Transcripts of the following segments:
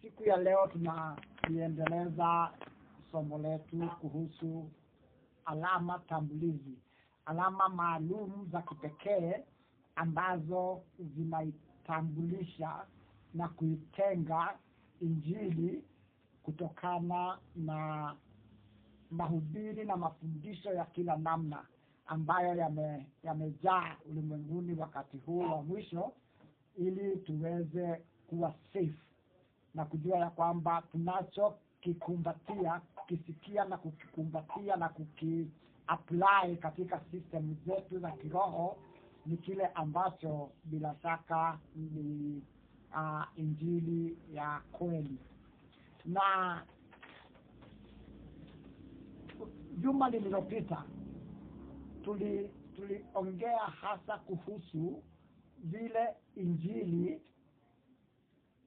Siku ya leo tunaliendeleza somo letu kuhusu alama tambulizi, alama maalum za kipekee ambazo zinaitambulisha na kuitenga Injili kutokana na mahubiri na mafundisho ya kila namna ambayo yamejaa ulimwenguni wakati huu wa mwisho, ili tuweze kuwa safe na kujua ya kwamba tunacho kikumbatia, kukisikia na kukikumbatia na kuki-apply katika system zetu za kiroho ni kile ambacho bila shaka ni Injili ya kweli. Na juma lililopita tuliongea hasa kuhusu vile Injili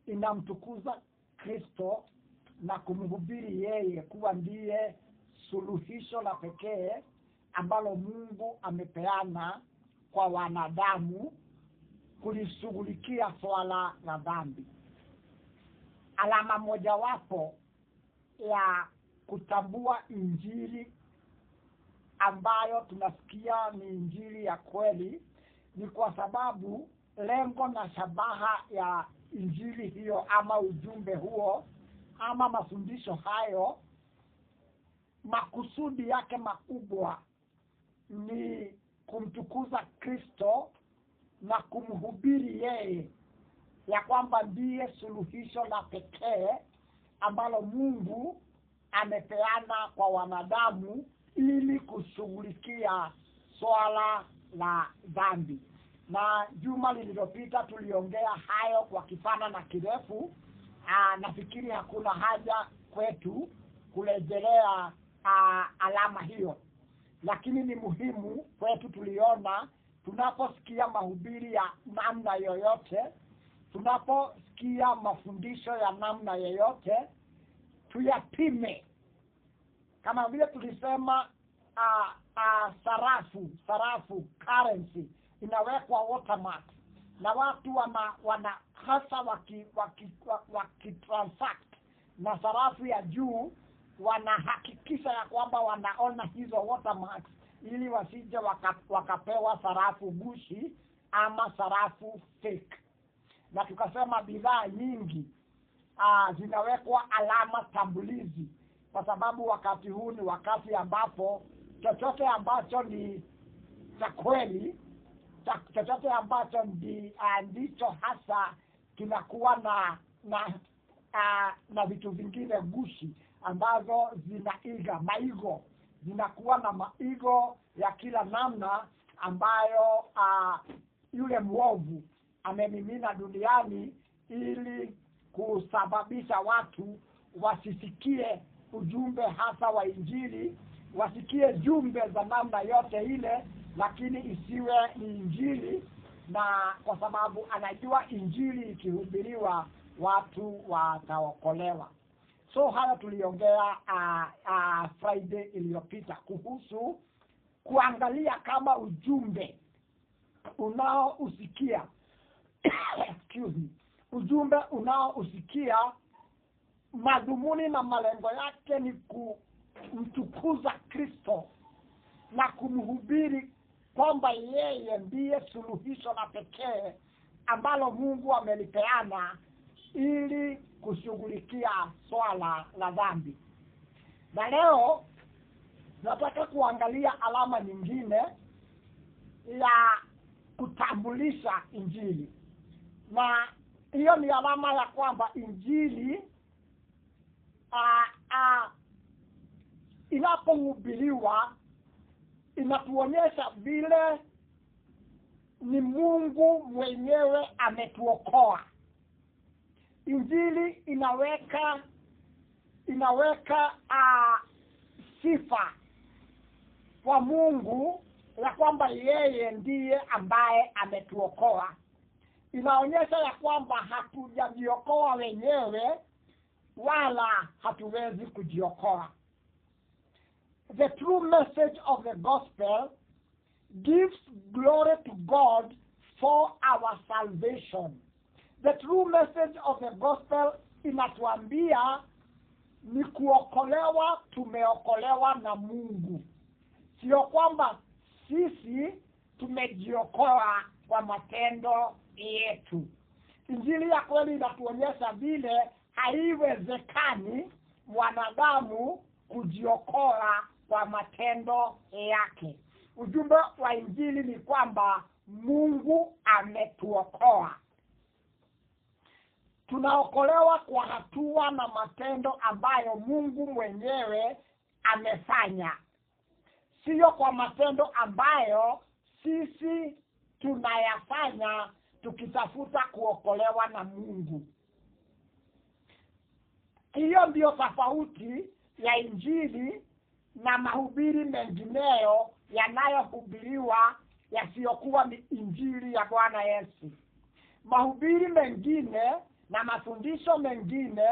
inamtukuza Kristo na kumhubiri yeye kuwa ndiye suluhisho la pekee ambalo Mungu amepeana kwa wanadamu kulishughulikia swala la dhambi. Alama mojawapo ya kutambua Injili ambayo tunasikia ni Injili ya kweli ni kwa sababu lengo na shabaha ya Injili hiyo ama ujumbe huo ama mafundisho hayo, makusudi yake makubwa ni kumtukuza Kristo na kumhubiri yeye ya kwamba ndiye suluhisho la pekee ambalo Mungu amepeana kwa wanadamu ili kushughulikia swala la dhambi. Na juma lililopita tuliongea hayo kwa kipana na kirefu. Nafikiri hakuna haja kwetu kurejelea alama hiyo, lakini ni muhimu kwetu. Tuliona tunaposikia mahubiri ya namna yoyote, tunaposikia mafundisho ya namna yoyote, tuyapime. Kama vile tulisema sarafu currency inawekwa watermark, na watu wana hasa wakitransact na sarafu ya juu, wanahakikisha ya kwamba wanaona hizo watermarks ili wasije wakapewa sarafu gushi ama sarafu fake. Na tukasema bidhaa nyingi zinawekwa alama tambulizi kwa sababu wakati huu ni wakati ambapo chochote ambacho ni cha kweli, chochote ambacho ndicho hasa kinakuwa na vitu vingine gushi ambazo zinaiga maigo, zinakuwa na maigo ya kila namna ambayo yule mwovu amemimina duniani ili kusababisha watu wasisikie ujumbe hasa wa Injili, wasikie jumbe za namna yote ile, lakini isiwe ni Injili. Na kwa sababu anajua Injili ikihubiriwa watu wataokolewa. So haya tuliongea Friday iliyopita kuhusu kuangalia kama ujumbe unaousikia ujumbe unaousikia madhumuni na malengo yake ni kumtukuza Kristo na kumhubiri kwamba yeye ndiye suluhisho la pekee ambalo Mungu amelipeana ili kushughulikia swala la dhambi. Na leo nataka kuangalia alama nyingine ya kutambulisha Injili. Na hiyo ni alama ya kwamba Injili inapohubiriwa inatuonyesha vile ni Mungu mwenyewe ametuokoa. Injili inaweka sifa kwa Mungu ya kwamba yeye ndiye ambaye ametuokoa. Inaonyesha ya kwamba hatujajiokoa wenyewe wala hatuwezi kujiokoa. The true message of the gospel gives glory to God for our salvation. The true message of the gospel inatuambia ni kuokolewa, tumeokolewa na Mungu. Sio kwamba sisi tumejiokoa kwa matendo yetu. Injili ya kweli inatuonyesha vile haiwezekani mwanadamu kujiokoa kwa matendo yake. Ujumbe wa Injili ni kwamba Mungu ametuokoa. Tunaokolewa kwa hatua na matendo ambayo Mungu mwenyewe amefanya. Sio kwa matendo ambayo sisi tunayafanya tukitafuta kuokolewa na Mungu. Hiyo ndio tofauti ya Injili na mahubiri mengineyo yanayohubiriwa yasiyokuwa ni Injili ya Bwana Yesu. Mahubiri mengine na mafundisho mengine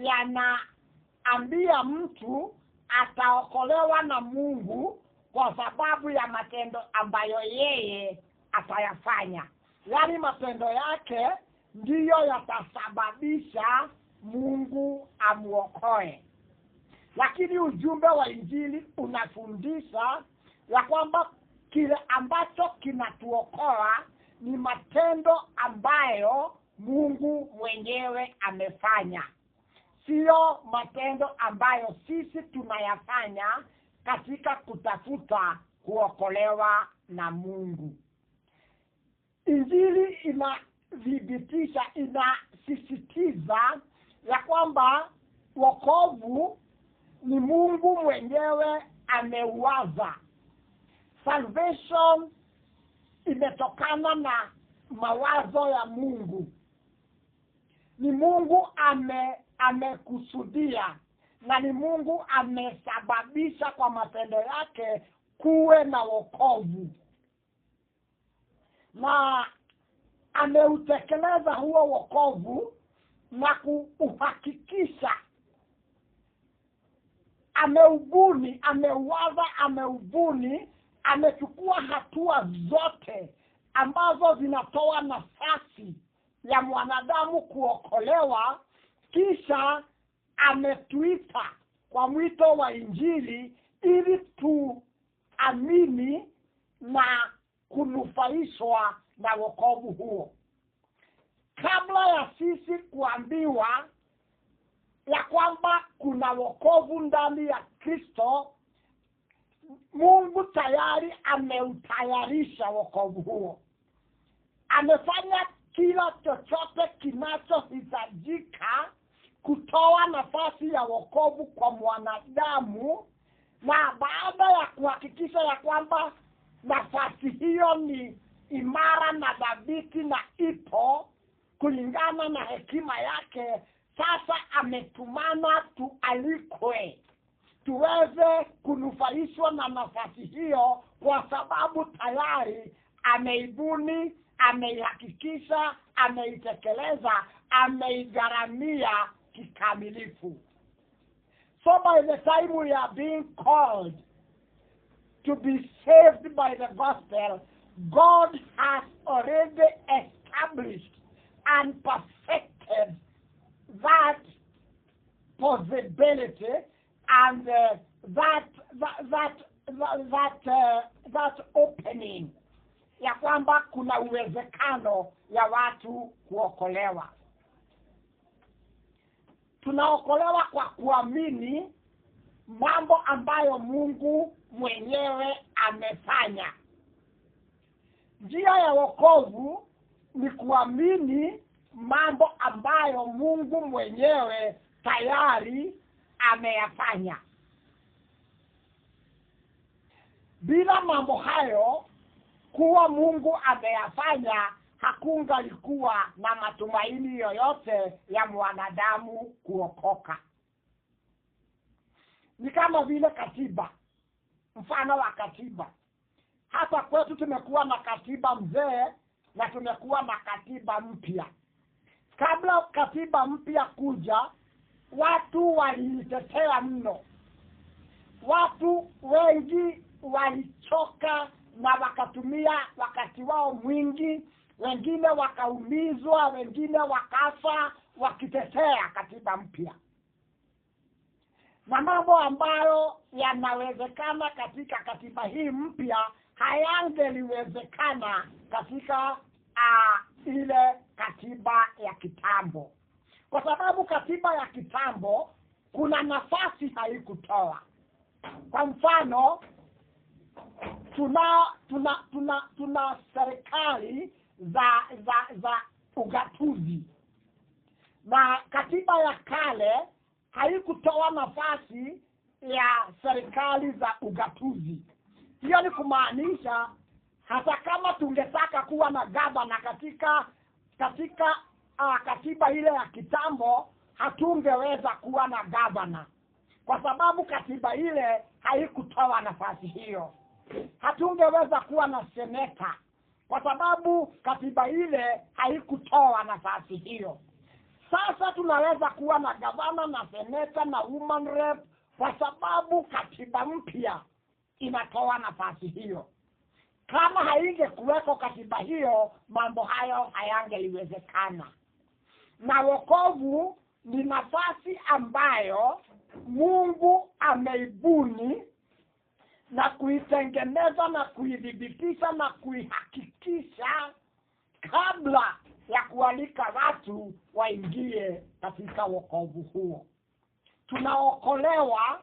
yanaambia mtu ataokolewa na Mungu kwa sababu ya matendo ambayo yeye atayafanya. Yaani matendo yake ndiyo yatasababisha Mungu amuokoe. Lakini ujumbe wa Injili unafundisha ya kwamba kile ambacho kinatuokoa ni matendo ambayo Mungu mwenyewe amefanya. Sio matendo ambayo sisi tunayafanya katika kutafuta kuokolewa na Mungu. Injili inadhibitisha, inasisitiza ya kwamba wokovu ni Mungu mwenyewe ameuwaza. Salvation imetokana na mawazo ya Mungu. Ni Mungu amekusudia na ni Mungu amesababisha kwa matendo yake kuwe na wokovu. Na ameutekeleza huo wokovu na kuuhakikisha. Ameubuni, amechukua hatua zote ambazo zinatoa nafasi ya mwanadamu kuokolewa, kisha ametuita kwa mwito wa Injili ili tuamini na kunufaishwa na wokovu huo. Kabla ya sisi kuambiwa ya kwamba kuna wokovu ndani ya Kristo, Mungu tayari ameutayarisha wokovu huo. Amefanya kila chochote kinachohitajika kutoa nafasi ya wokovu kwa mwanadamu, na baada ya kuhakikisha ya kwamba nafasi hiyo ni imara na dhabiti na ipo kulingana na hekima yake, sasa ametumana tualikwe tuweze kunufaishwa na nafasi hiyo, kwa sababu tayari ameibuni, ameihakikisha, ameitekeleza, ameigharamia kikamilifu. So by the time we are being called to be saved by the gospel, God has already established and perfected that possibility and that opening ya kwamba kuna uwezekano ya watu kuokolewa. Tunaokolewa kwa kuamini mambo ambayo Mungu mwenyewe amefanya. Njia ya wokovu ni kuamini mambo ambayo Mungu mwenyewe tayari ameyafanya. Bila mambo hayo kuwa Mungu ameyafanya, hakungalikuwa na matumaini yoyote ya mwanadamu kuokoka. Ni kama vile katiba. Mfano wa katiba. Hapa kwetu tumekuwa na katiba mzee na tumekuwa na katiba mpya. Kabla katiba mpya kuja, watu walitetea mno. Watu wengi walichoka na wakatumia wakati wao mwingi, wengine wakaumizwa, wengine wakafa, wakitetea katiba mpya, na mambo ambayo yanawezekana katika katiba hii mpya hayangeliwezekana katika ile katiba ya kitambo, kwa sababu katiba ya kitambo kuna haikutoa. Kwa mfano, tuna serikali za ugatuzi, na katiba ya kale haikutoa nafasi ya serikali za ugatuzi. Hiyo ni kumaanisha hata kama tungetaka kuwa na gavana katika katiba ile ya kitambo, hatungeweza kuwa na gavana, kwa sababu katiba ile haikutoa nafasi hiyo. Hatungeweza kuwa na seneta, kwa sababu katiba ile haikutoa nafasi hiyo. Sasa tunaweza kuwa na gavana na seneta na woman rep, kwa sababu katiba mpya inatoa nafasi hiyo. Kama haingekuweko katiba hiyo, mambo hayo hayangeliwezekana. Na wokovu ni nafasi ambayo Mungu ameibuni na kuitengeneza na kuidhibitisha na kuihakikisha kabla ya kualika watu waingie katika wokovu huo. Tunaokolewa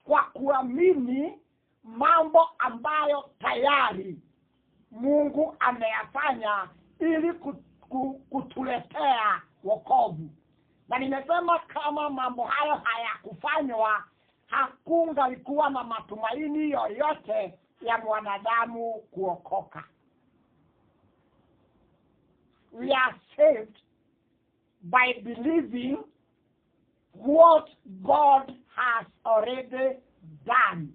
kwa kuamini mambo ambayo tayari Mungu ameyafanya ili kutuletea wokovu. Na nimesema kama mambo hayo hayakufanywa, hakungalikuwa na matumaini yoyote ya mwanadamu kuokoka. We are saved by believing what God has already done.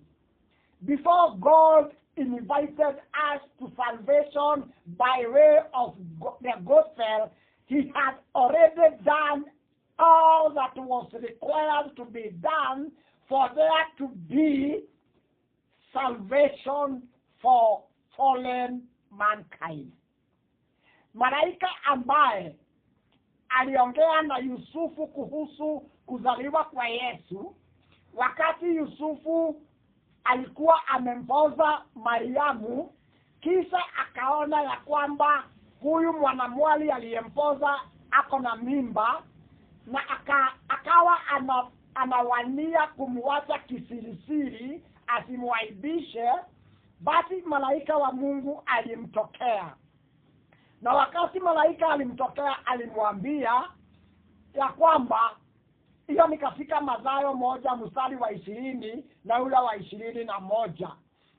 Before God invited us to salvation by way of the gospel, He had already done all that was required to be done for there to be salvation for fallen mankind. Malaika ambaye aliongea na Yusufu kuhusu kuzaliwa kwa Yesu, wakati Yusufu alikuwa amempoza Mariamu, kisha akaona ya kwamba huyu mwanamwali aliyempoza ako na mimba, na akawa anawania kumwacha kisirisiri asimwaibishe. Basi malaika wa Mungu alimtokea, na wakati malaika alimtokea alimwambia ya kwamba, hiyo ni katika Mathayo 1:20 na ule wa 21.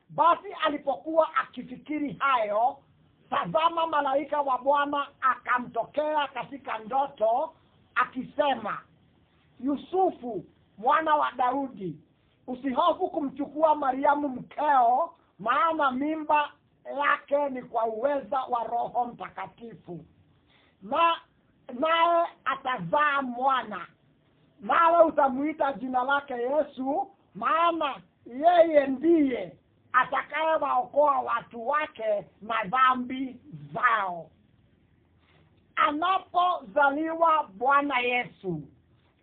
Basi alipokuwa akifikiri hayo, tazama malaika wa Bwana akamtokea katika ndoto akisema, Yusufu mwana wa Daudi, usihofu kumchukua Mariamu mkeo, maana mimba yake ni kwa uweza wa Roho Mtakatifu. Naye atazaa mwana, nawe utamuita jina lake Yesu, maana yeye ndiye atakayewaokoa watu wake na dhambi zao. Anapozaliwa Bwana Yesu,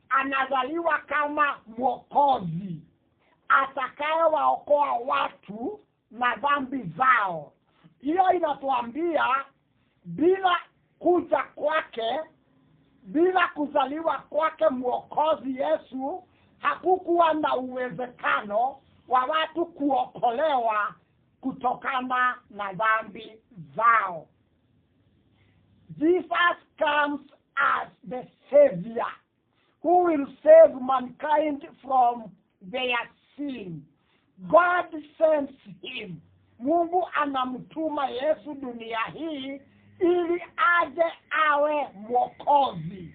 anazaliwa kama Mwokozi atakayewaokoa watu na dhambi zao. Hiyo inatuambia bila kuja kwake, bila kuzaliwa kwake Mwokozi Yesu, hakukuwa na uwezekano wa watu kuokolewa kutokana na dhambi zao. Jesus comes as the Savior who will save mankind from their sin. God sends him. Mungu anamtuma Yesu dunia hii ili aje awe Mwokozi.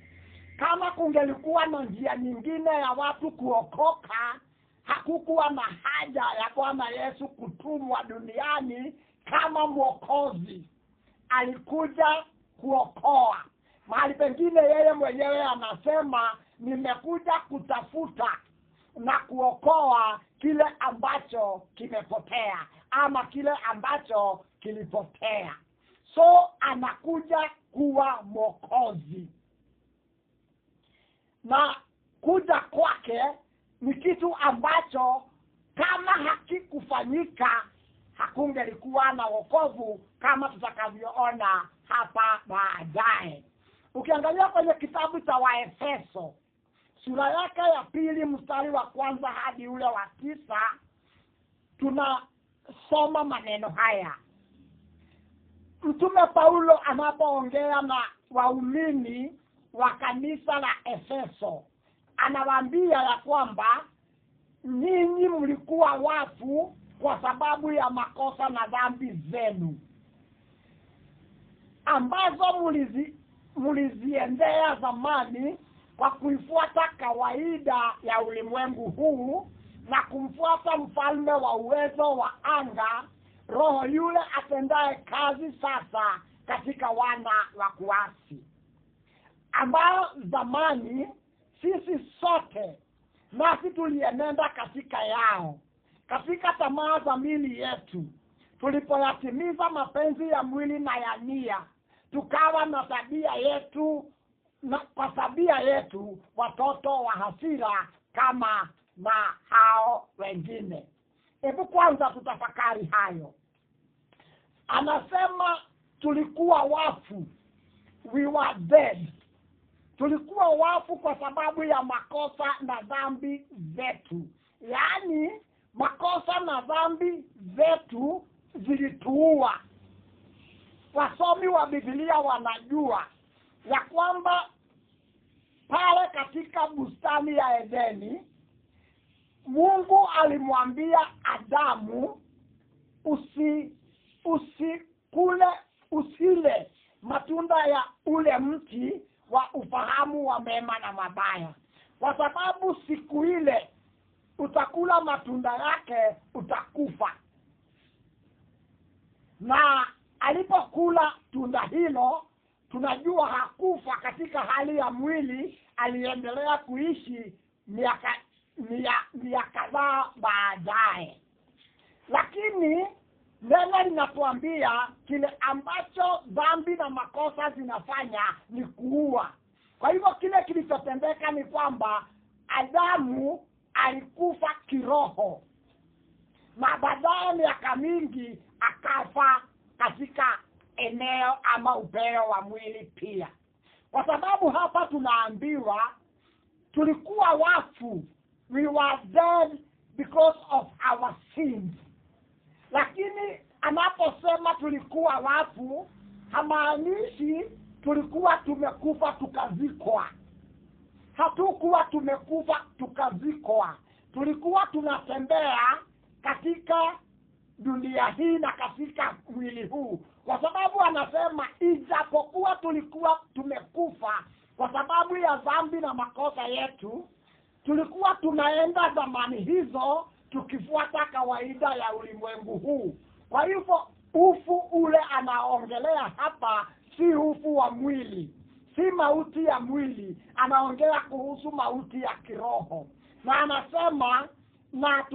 Kama kungelikuwa na njia nyingine ya watu kuokoka, hakukuwa na haja ya Bwana Yesu kutumwa duniani kama Mwokozi. Alikuja kuokoa. Mahali pengine yeye mwenyewe anasema, nimekuja kutafuta na kuokoa kile ambacho kimepotea, ama kile ambacho kilipotea. So anakuja kuwa Mwokozi. na kuja kwake ni kitu ambacho kama hakikufanyika hakungelikuwa na wokovu kama tutakavyoona hapa baadaye. Ukiangalia kwenye kitabu cha Waefeso sura yake ya 2 mstari wa 1 hadi ule wa 9 tunasoma maneno haya. Mtume Paulo anapoongea na waumini wa kanisa la Efeso anawaambia ya kwamba ninyi mlikuwa wafu kwa sababu ya makosa na dhambi zenu ambazo muliziendea zamani kwa kuifuata kawaida ya ulimwengu huu na kumfuata mfalme wa uwezo wa anga, roho yule atendaye kazi sasa katika wana wa kuasi, ambao zamani sisi sote nasi tulienenda katika yao, katika tamaa za miili yetu, tulipoyatimiza mapenzi ya mwili na ya nia, tukawa na tabia yetu kwa tabia yetu watoto wa hasira kama na hao wengine. Hebu kwanza tutafakari hayo. Anasema tulikuwa wafu, we were dead. Tulikuwa wafu kwa sababu ya makosa na dhambi zetu. Yaani makosa na dhambi zetu zilituua. Wasomi wa Biblia wanajua ya kwamba pale katika bustani ya Edeni Mungu alimwambia Adamu usile matunda ya ule mti wa ufahamu wa mema na mabaya, kwa sababu siku ile utakula matunda yake utakufa. Na alipokula tunda hilo tunajua hakufa katika hali ya mwili, aliendelea kuishi miaka kadhaa baadaye. Lakini neno linatuambia kile ambacho dhambi na makosa zinafanya ni kuua. Kwa hivyo kile kilichotendeka ni kwamba Adamu alikufa kiroho, na baadaye miaka mingi akafa katika eneo ama upeo wa mwili pia. Kwa sababu hapa tunaambiwa tulikuwa wafu, we were dead because of our sins. Lakini anaposema tulikuwa wafu, hamaanishi tulikuwa tumekufa tukazikwa. Hatukuwa tumekufa tukazikwa. Tulikuwa tunatembea katika dunia hii na katika mwili huu. Kwa sababu anasema ijapokuwa tulikuwa tumekufa kwa sababu ya dhambi na makosa yetu, tulikuwa tunaenda zamani hizo tukifuata kawaida ya ulimwengu huu. Kwa hivyo ufu ule anaongelea hapa si ufu wa mwili, si mauti ya mwili, anaongea kuhusu mauti ya kiroho. Na anasema na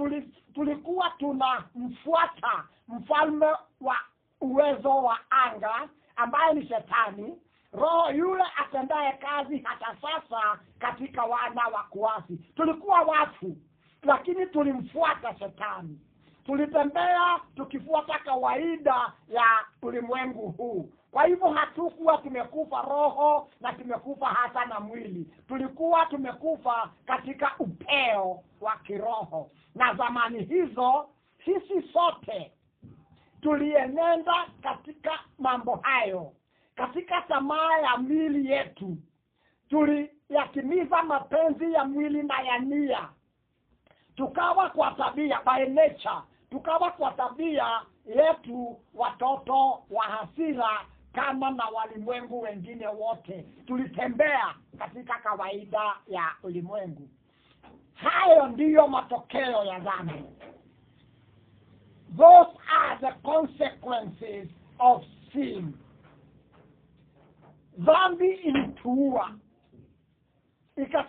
tulikuwa tunamfuata mfalme wa uwezo wa anga ambaye ni Shetani, roho yule atendaye kazi hata sasa katika wana wa kuasi. Tulikuwa wafu, lakini tulimfuata Shetani. Tulitembea tukifuata kawaida ya ulimwengu huu. Kwa hivyo hatukuwa tumekufa roho na tumekufa hata na mwili. Tulikuwa tumekufa katika upeo wa kiroho. Na zamani hizo sisi sote tulienenda katika mambo hayo, katika tamaa ya miili yetu. Tuliyatimiza mapenzi ya mwili na ya nia. Tukawa kwa tabia, by nature, tukawa kwa tabia yetu watoto wa hasira kama na walimwengu wengine wote. Tulitembea katika kawaida ya ulimwengu. Hayo ndiyo matokeo ya dhambi. Those are the consequences of sin. Dhambi ilituua,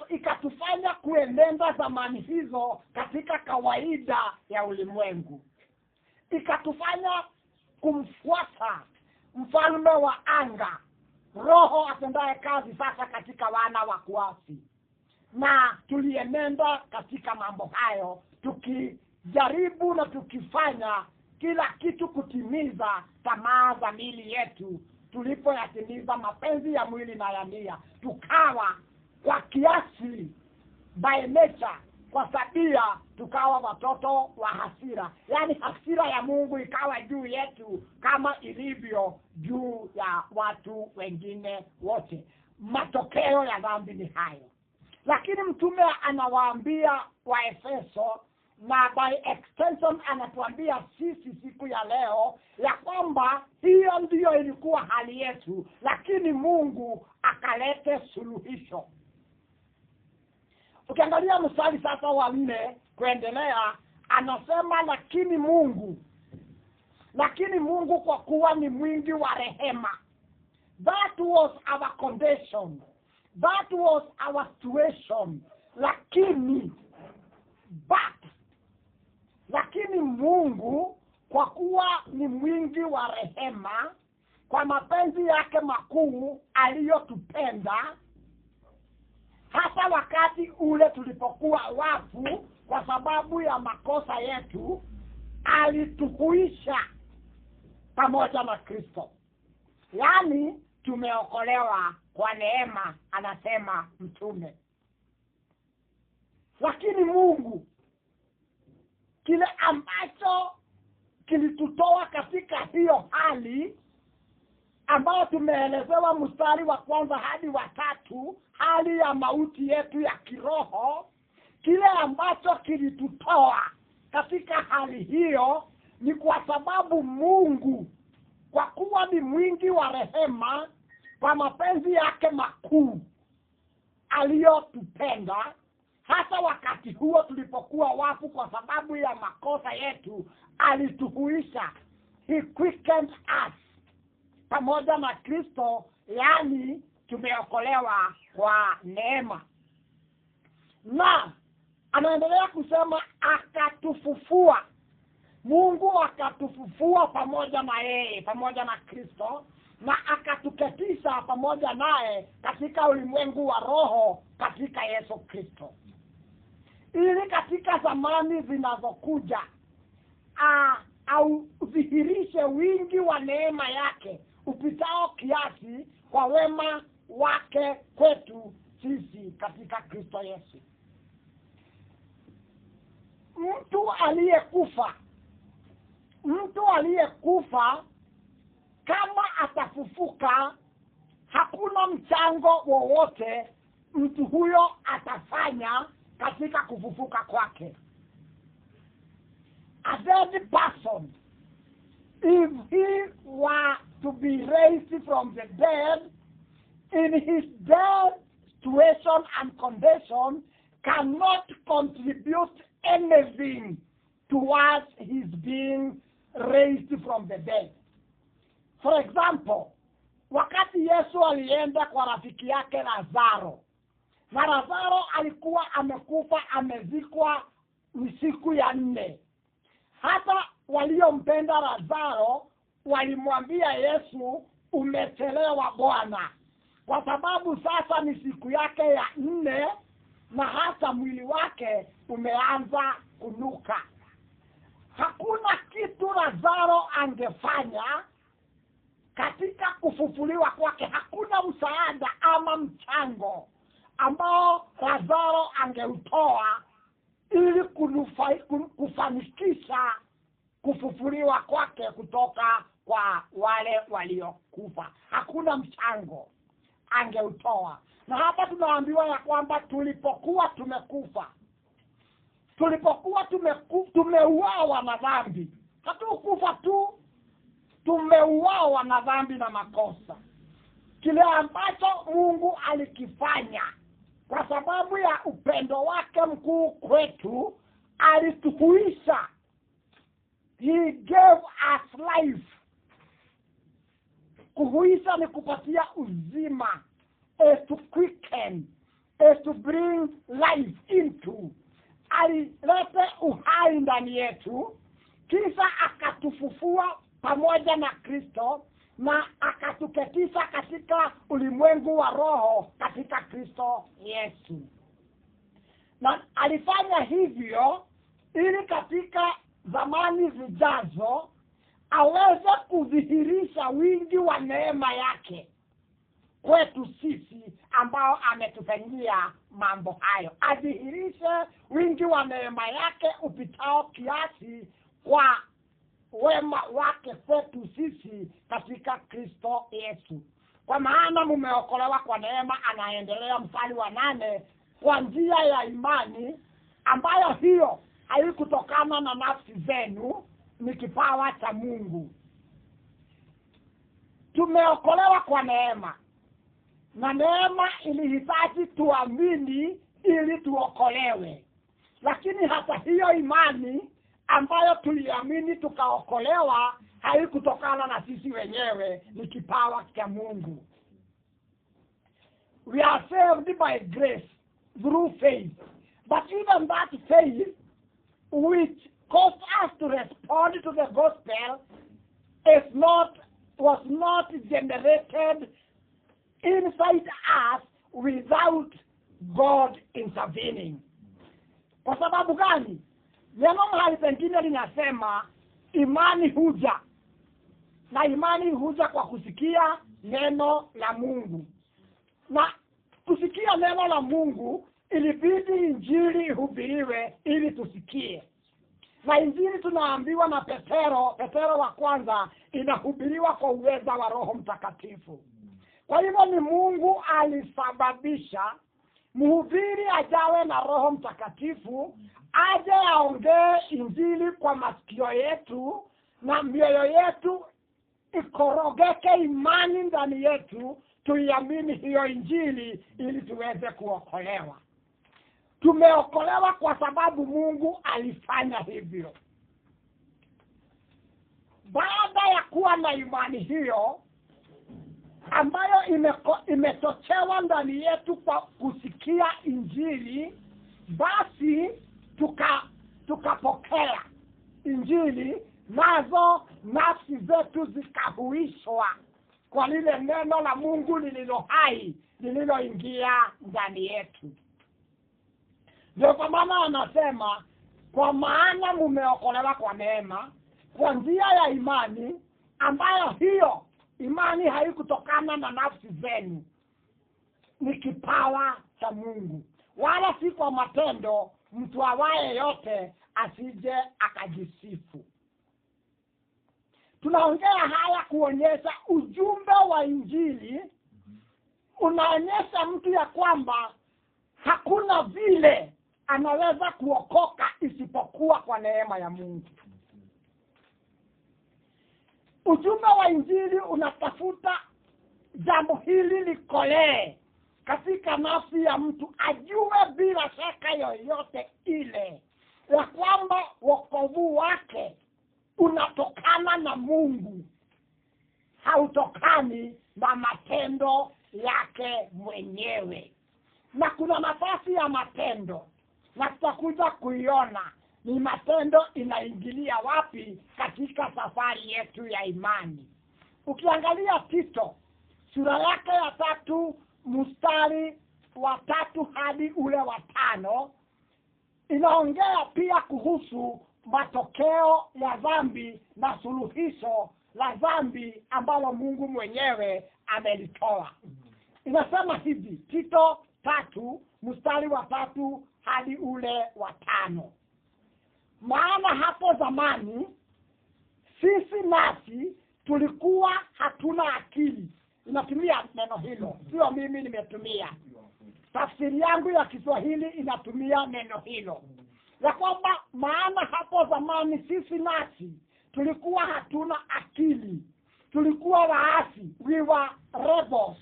ikatufanya kuenenda zamani hizo katika kawaida ya ulimwengu. Ikatufanya kumfuata mfalme wa anga, roho atendaye kazi sasa katika wana wa kuasi. na tulienenda katika mambo hayo, tukijaribu na tukifanya kila kitu kutimiza tamaa za miili yetu. Tulipoyatimiza mapenzi ya mwili na ya nia, tukawa kwa kiasi, by nature, kwa tabia, tukawa watoto wa hasira. Yani hasira ya Mungu ikawa juu yetu kama ilivyo juu ya watu wengine wote. Matokeo ya dhambi ni hayo. Lakini mtume anawaambia Waefeso, na by extension anatuambia sisi siku ya leo, ya kwamba hiyo ndiyo ilikuwa hali yetu, lakini Mungu akalete suluhisho. Ukiangalia mstari sasa wa 4 kuendelea, anasema lakini Mungu kwa kuwa ni mwingi wa rehema. That was our condition. That was our situation. Lakini Mungu kwa kuwa ni mwingi wa rehema, kwa mapenzi yake makuu aliyotupenda, hata wakati ule tulipokuwa wafu kwa sababu ya makosa yetu, alituhuisha pamoja na Kristo. Yani tumeokolewa kwa neema, anasema mtume. Lakini Mungu, kile ambacho kilitutoa katika hiyo hali ambayo tumeelezewa mstari wa 1 hadi wa 3, hali ya mauti yetu ya kiroho, kile ambacho kilitutoa katika hali hiyo ni kwa sababu Mungu kwa kuwa ni mwingi wa rehema, kwa mapenzi yake makuu aliyotupenda, hata wakati huo tulipokuwa wafu kwa sababu ya makosa yetu, alituhuisha. He quickened us pamoja na Kristo, yani tumeokolewa kwa neema. Na anaendelea kusema akatufufua. Mungu akatufufua pamoja na yeye, pamoja na Kristo, na akatuketisha pamoja naye katika ulimwengu wa roho katika Yesu Kristo, ili katika zamani zinazokuja au udhihirishe wingi wa neema yake upitao kiasi kwa wema wake kwetu sisi katika Kristo Yesu. Mtu aliyekufa kama atafufuka, hakuna mchango wowote mtu huyo atafanya katika kufufuka kwake. A dead person, if he were to be raised from the dead, in his dead situation and condition, cannot contribute anything towards his being raised from the dead. For example, wakati Yesu alienda kwa rafiki yake Lazaro, na Lazaro alikuwa amekufa, amezikwa siku ya 4. Hata waliompenda Lazaro walimwambia Yesu, umechelewa Bwana, kwa sababu sasa ni siku yake ya 4 na hata mwili wake umeanza kunuka. Hakuna kitu Lazaro angefanya katika kufufuliwa kwake. Hakuna msaada ama mchango ambao Lazaro angeutoa ili kufanikisha kufufuliwa kwake kutoka kwa wale waliokufa. Hakuna mchango angeutoa. Na hapa tunaambiwa ya kwamba tulipokuwa tumekufa, tumeuawa na dhambi. Hatukufa tu, tumeuawa na dhambi na makosa. Kile ambacho Mungu alikifanya kwa sababu ya upendo wake mkuu kwetu, alituhuisha. He gave us life. Kuhuisha ni kupatia uzima, to quicken, to bring life into. Alilete uhai ndani yetu, kisha akatufufua pamoja na Kristo, na akatuketisha katika ulimwengu wa roho katika Kristo Yesu. Na alifanya hivyo ili katika zamani zijazo aweze kudhihirisha wingi wa neema yake kwetu sisi ambao ametufanyia mambo hayo. Adhihirishe wingi wa neema yake upitao kiasi kwa wema wake kwetu sisi katika Kristo Yesu. Kwa maana mumeokolewa kwa neema, anaendelea mstari wa 8, kwa njia ya imani, ambayo hiyo haikutokana na nafsi zenu, ni kipawa cha Mungu. Tumeokolewa kwa neema, na neema ilihitaji tuamini ili tuokolewe. Lakini hata hiyo imani ambayo tuliamini tukaokolewa haikutokana na sisi wenyewe, ni kipawa cha Mungu. We are saved by grace through faith. But even that faith which caused us to respond to the gospel was not generated inside us without God intervening. Kwa sababu gani? Neno mahali pengine linasema imani huja, na imani huja kwa kusikia neno la Mungu. Na kusikia neno la Mungu ilibidi injili ihubiriwe ili tusikie. Na injili tunaambiwa na Petero wa kwanza inahubiriwa kwa uweza wa Roho Mtakatifu. Kwa hivyo ni Mungu alisababisha mhubiri ajawe na Roho Mtakatifu, aje aongee injili kwa masikio yetu, na mioyo yetu ikorogeke imani ndani yetu, tuiamini hiyo injili ili tuweze kuokolewa. Tumeokolewa kwa sababu Mungu alifanya hivyo. Baada ya kuwa na imani hiyo ambayo imechochewa ndani yetu kwa kusikia injili, basi tukapokea injili, nazo nafsi zetu zikahuishwa kwa lile neno la Mungu lililo hai, lililoingia ndani yetu. Ndio kwa maana anasema, kwa maana mumeokolewa kwa neema, kwa njia ya imani, ambayo hiyo imani haikutokana na nafsi zenu, ni kipawa cha Mungu, wala si kwa matendo, mtu awaye yote asije akajisifu. Tunaongea haya kuonyesha ujumbe wa injili unaonyesha mtu ya kwamba hakuna vile anaweza kuokoka isipokuwa kwa neema ya Mungu. Ujumbe wa injili unatafuta jambo hili likolee katika nafsi ya mtu, ajue bila shaka yoyote ile ya kwamba wokovu wake unatokana na Mungu, hautokani na matendo yake mwenyewe. Na kuna nafasi ya matendo, na tutakuja kuiona ni matendo inaingilia wapi katika safari yetu ya imani. Ukiangalia Tito sura yake ya 3 mstari wa 3 hadi ule wa 5, inaongea pia kuhusu matokeo ya dhambi na suluhisho la dhambi ambalo Mungu mwenyewe amelitoa. Inasema hivi, Tito 3 mstari wa 3 hadi ule wa 5: maana hapo zamani sisi nasi tulikuwa hatuna akili. Inatumia neno hilo, sio mimi nimetumia. Tafsiri yangu ya Kiswahili inatumia neno hilo, ya kwamba maana hapo zamani sisi nasi tulikuwa hatuna akili, tulikuwa waasi, we were rebels,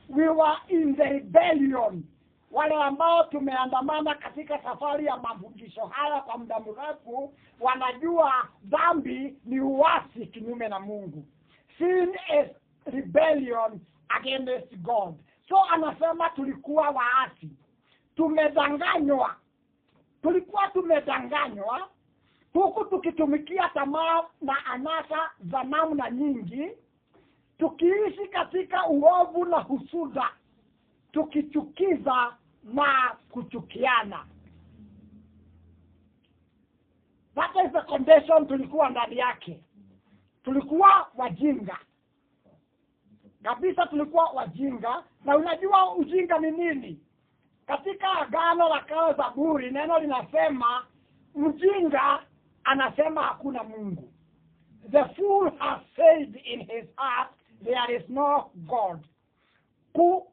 we were in the rebellion. Wale ambao tumeandamana katika safari ya mafundisho haya kwa muda mrefu wanajua dhambi ni uasi kinyume na Mungu. Sin is rebellion against God. So anasema tulikuwa waasi, tumedanganywa. Tulikuwa tumedanganywa huku tukitumikia tamaa na anasa za namna nyingi, tukiishi katika uovu na husuda, tukichukiza na kuchukiana. That is the condition tulikuwa ndani yake. Tulikuwa wajinga. Kabisa tulikuwa wajinga. Na unajua ujinga ni nini? Katika Agano la Kale Zaburi, neno linasema mjinga anasema hakuna Mungu. The fool has said in his heart there is no God.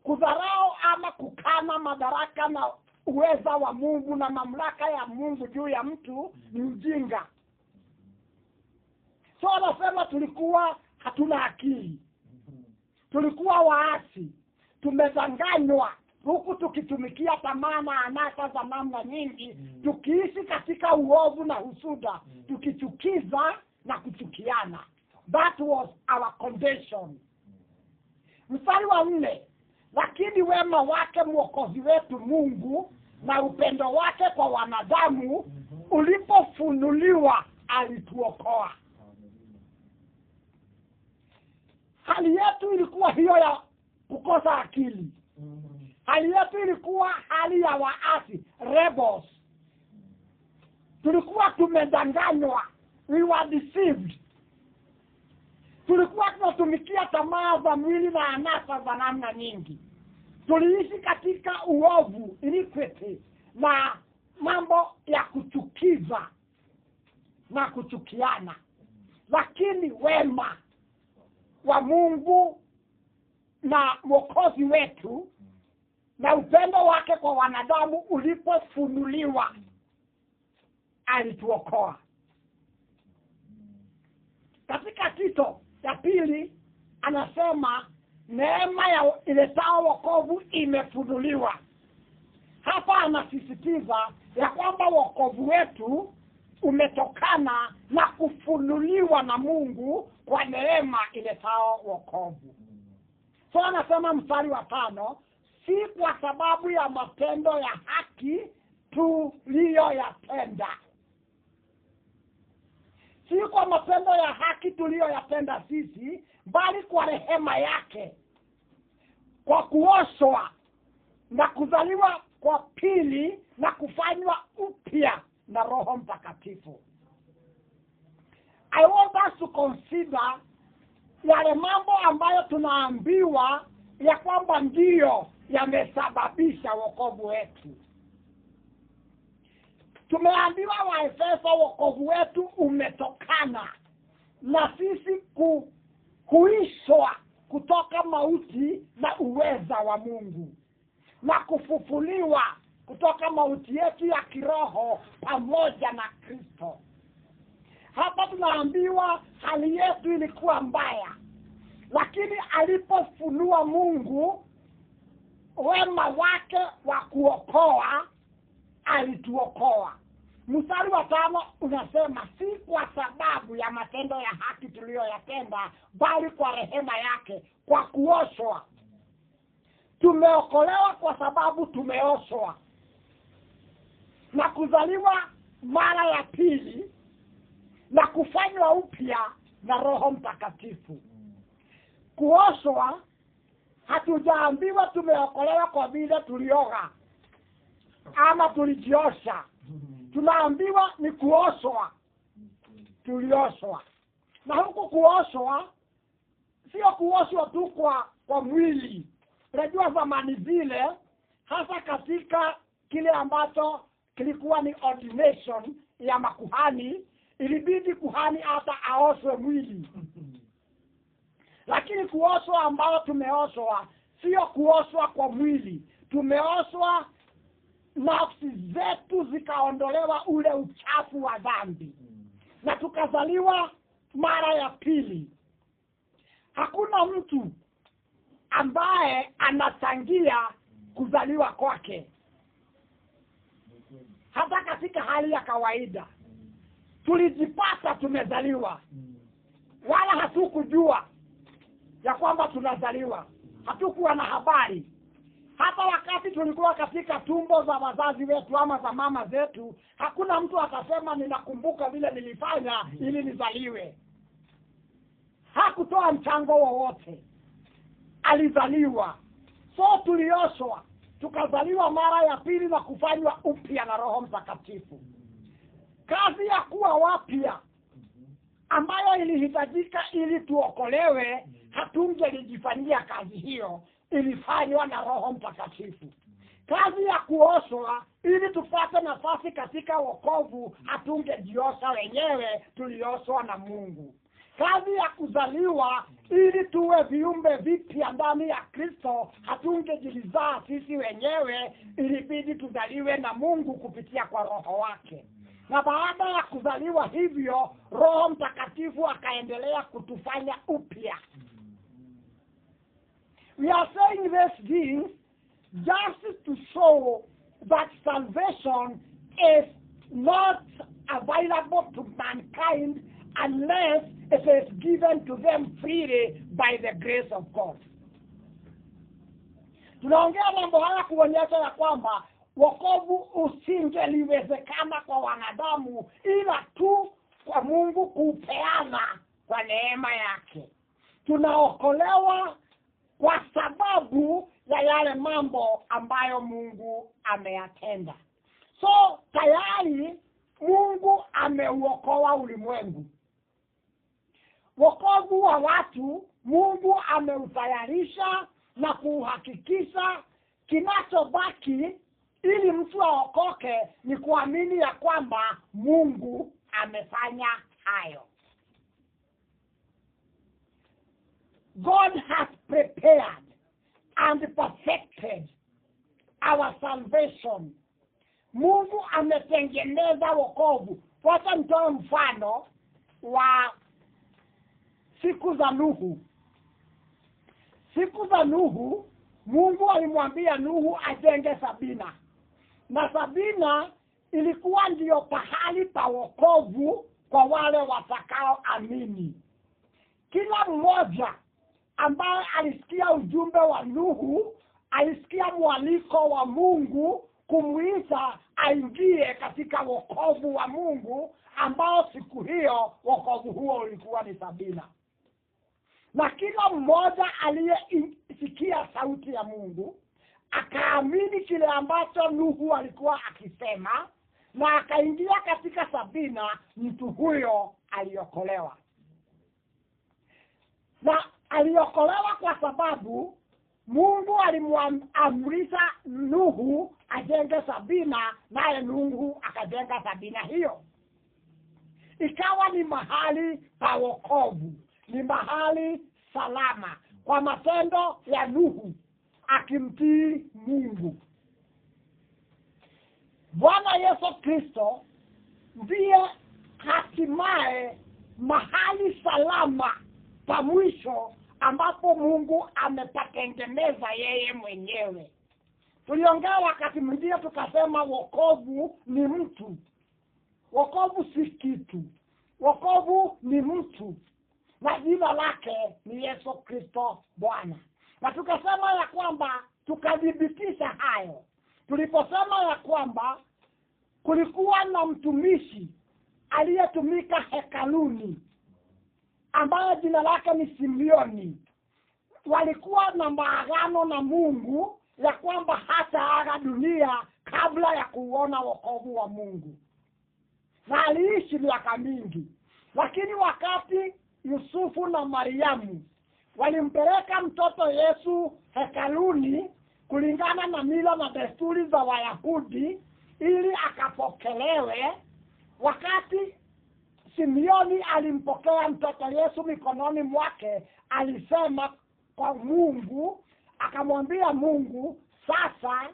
Kudharau ama kukana madaraka na uweza wa Mungu na mamlaka ya Mungu juu ya mtu ni ujinga. So anasema tulikuwa hatuna akili. Tulikuwa waasi. Tumedanganywa huku tukitumikia tamaa na anasa za namna nyingi, tukiishi katika uovu na husuda, tukichukiza na kuchukiana. That was our condition. Mstari wa 4, lakini wema wake Mwokozi wetu Mungu na upendo wake kwa wanadamu ulipofunuliwa alituokoa. Hali yetu ilikuwa hiyo ya kukosa akili. Hali yetu ilikuwa hali ya waasi, rebels. Tulikuwa tumedanganywa, we were deceived. Tulikuwa tunatumikia tamaa za mwili na anasa za namna nyingi. Tuliishi katika uovu, iniquity, na mambo ya kuchukiza na kuchukiana. Lakini wema wa Mungu na Mwokozi wetu na upendo wake kwa wanadamu ulipofunuliwa alituokoa. Katika Tito ya 2 anasema neema ya iletao wokovu imefunuliwa. Hapa anasisitiza ya kwamba wokovu wetu umetokana na kufunuliwa na Mungu kwa neema iletao wokovu. So anasema mstari wa 5, si kwa sababu ya matendo ya haki tuliyoyatenda. Si kwa matendo ya haki tuliyoyatenda sisi, bali kwa rehema yake, kwa kuoshwa na kuzaliwa kwa pili na kufanywa upya na Roho Mtakatifu. I want us to consider yale mambo ambayo tunaambiwa ya kwamba ndiyo yamesababisha wokovu wetu. Tumeambiwa Waefeso wokovu wetu umetokana na sisi kuishwa kutoka mauti na uweza wa Mungu, na kufufuliwa kutoka mauti yetu ya kiroho pamoja na Kristo. Hapa tunaambiwa hali yetu ilikuwa mbaya, lakini alipofunua Mungu wema wake wa kuokoa, alituokoa. Mstari wa 5 unasema si kwa sababu ya matendo ya haki tuliyoyatenda, bali kwa rehema yake, kwa kuoshwa. Tumeokolewa kwa sababu tumeoshwa na kuzaliwa mara ya pili na kufanywa upya na Roho Mtakatifu. Kuoshwa, hatujaambiwa tumeokolewa kwa vile tulioga ama tulijiosha. Tunaambiwa ni kuoshwa, tulioshwa. Na huku kuoshwa sio kuoshwa tu kwa mwili. Unajua zamani zile, hasa katika kile ambacho kilikuwa ni ordination ya makuhani, ilibidi kuhani hata aoshwe mwili. Lakini kuoshwa ambao tumeoshwa sio kuoshwa kwa mwili. Tumeoshwa nafsi zetu zikaondolewa ule uchafu wa dhambi, na tukazaliwa mara ya pili. Hakuna mtu ambaye anachangia kuzaliwa kwake. Hata katika hali ya kawaida tulijipata tumezaliwa, wala hatukujua ya kwamba tunazaliwa. Hatukuwa na habari. Hata wakati tulikuwa katika tumbo za wazazi wetu ama za mama zetu, hakuna mtu atasema ninakumbuka vile nilifanya ili nizaliwe. Hakutoa mchango wowote. Alizaliwa. So tulioshwa, tukazaliwa mara ya pili na kufanywa upya na Roho Mtakatifu. Kazi ya kuwa wapya ambayo ilihitajika ili tuokolewe, hatungelijifanyia kazi hiyo, ilifanywa na Roho Mtakatifu. Kazi ya kuoshwa ili tupate nafasi katika wokovu, hatungejiosha wenyewe, tulioshwa na Mungu. Kazi ya kuzaliwa ili tuwe viumbe vipya ndani ya Kristo, hatungejilizaa sisi wenyewe, ilibidi tuzaliwe na Mungu kupitia kwa Roho wake. Na baada ya kuzaliwa hivyo, Roho Mtakatifu akaendelea kutufanya upya. We are saying these things just to show that salvation is not available to mankind unless it is given to them freely by the grace of God. Tunaongea mambo haya kuonyesha ya kwamba wokovu usingeliwezekana kwa wanadamu ila tu kwa Mungu kupeana kwa neema yake. Tunaokolewa kwa sababu ya yale mambo ambayo Mungu ameyatenda. So tayari Mungu ameuokoa ulimwengu. Wokovu wa watu Mungu ameutayarisha na kuhakikisha. Kinachobaki ili mtu aokoke ni kuamini ya kwamba Mungu amefanya hayo. God has prepared and perfected our salvation. Mungu ametengeneza wokovu. Wacha nitoe mfano wa siku za Nuhu. Siku za Nuhu, Mungu alimwambia Nuhu ajenge Sabina. Na Sabina ilikuwa ndio pahali pa wokovu kwa wale watakao amini. Kila mmoja ambaye alisikia ujumbe wa Nuhu, alisikia mwaliko wa Mungu kumuita aingie katika wokovu wa Mungu, ambao siku hiyo wokovu huo ulikuwa ni Sabina. Na kila mmoja aliyesikia sauti ya Mungu akaamini kile ambacho Nuhu alikuwa akisema na akaingia katika Sabina, mtu huyo aliokolewa. Na aliokolewa kwa sababu Mungu alimwamrisha Nuhu ajenge Sabina, naye Nuhu akajenga Sabina hiyo. Ikawa ni mahali pa wokovu, ni mahali salama kwa matendo ya Nuhu akimtii Mungu. Bwana Yesu Kristo ndiye hatimaye mahali salama pa mwisho ambapo Mungu amepatengeneza yeye mwenyewe. Tuliongea wakati mwingine tukasema wokovu ni mtu. Wokovu si kitu. Wokovu ni mtu. Na jina lake ni Yesu Kristo Bwana. Na tukasema ya kwamba tukadhibitisha hayo tuliposema ya kwamba kulikuwa na mtumishi aliyetumika hekaluni ambaye jina lake ni Simeoni. Walikuwa na maagano na Mungu ya kwamba hataaga dunia kabla ya kuona wokovu wa Mungu. Na aliishi miaka mingi. Lakini wakati Yusufu na Mariamu walimpeleka mtoto Yesu hekaluni kulingana na mila na desturi za Wayahudi ili akapokelewe, wakati Simeoni alimpokea mtoto Yesu mikononi mwake, alisema kwa Mungu, akamwambia Mungu, sasa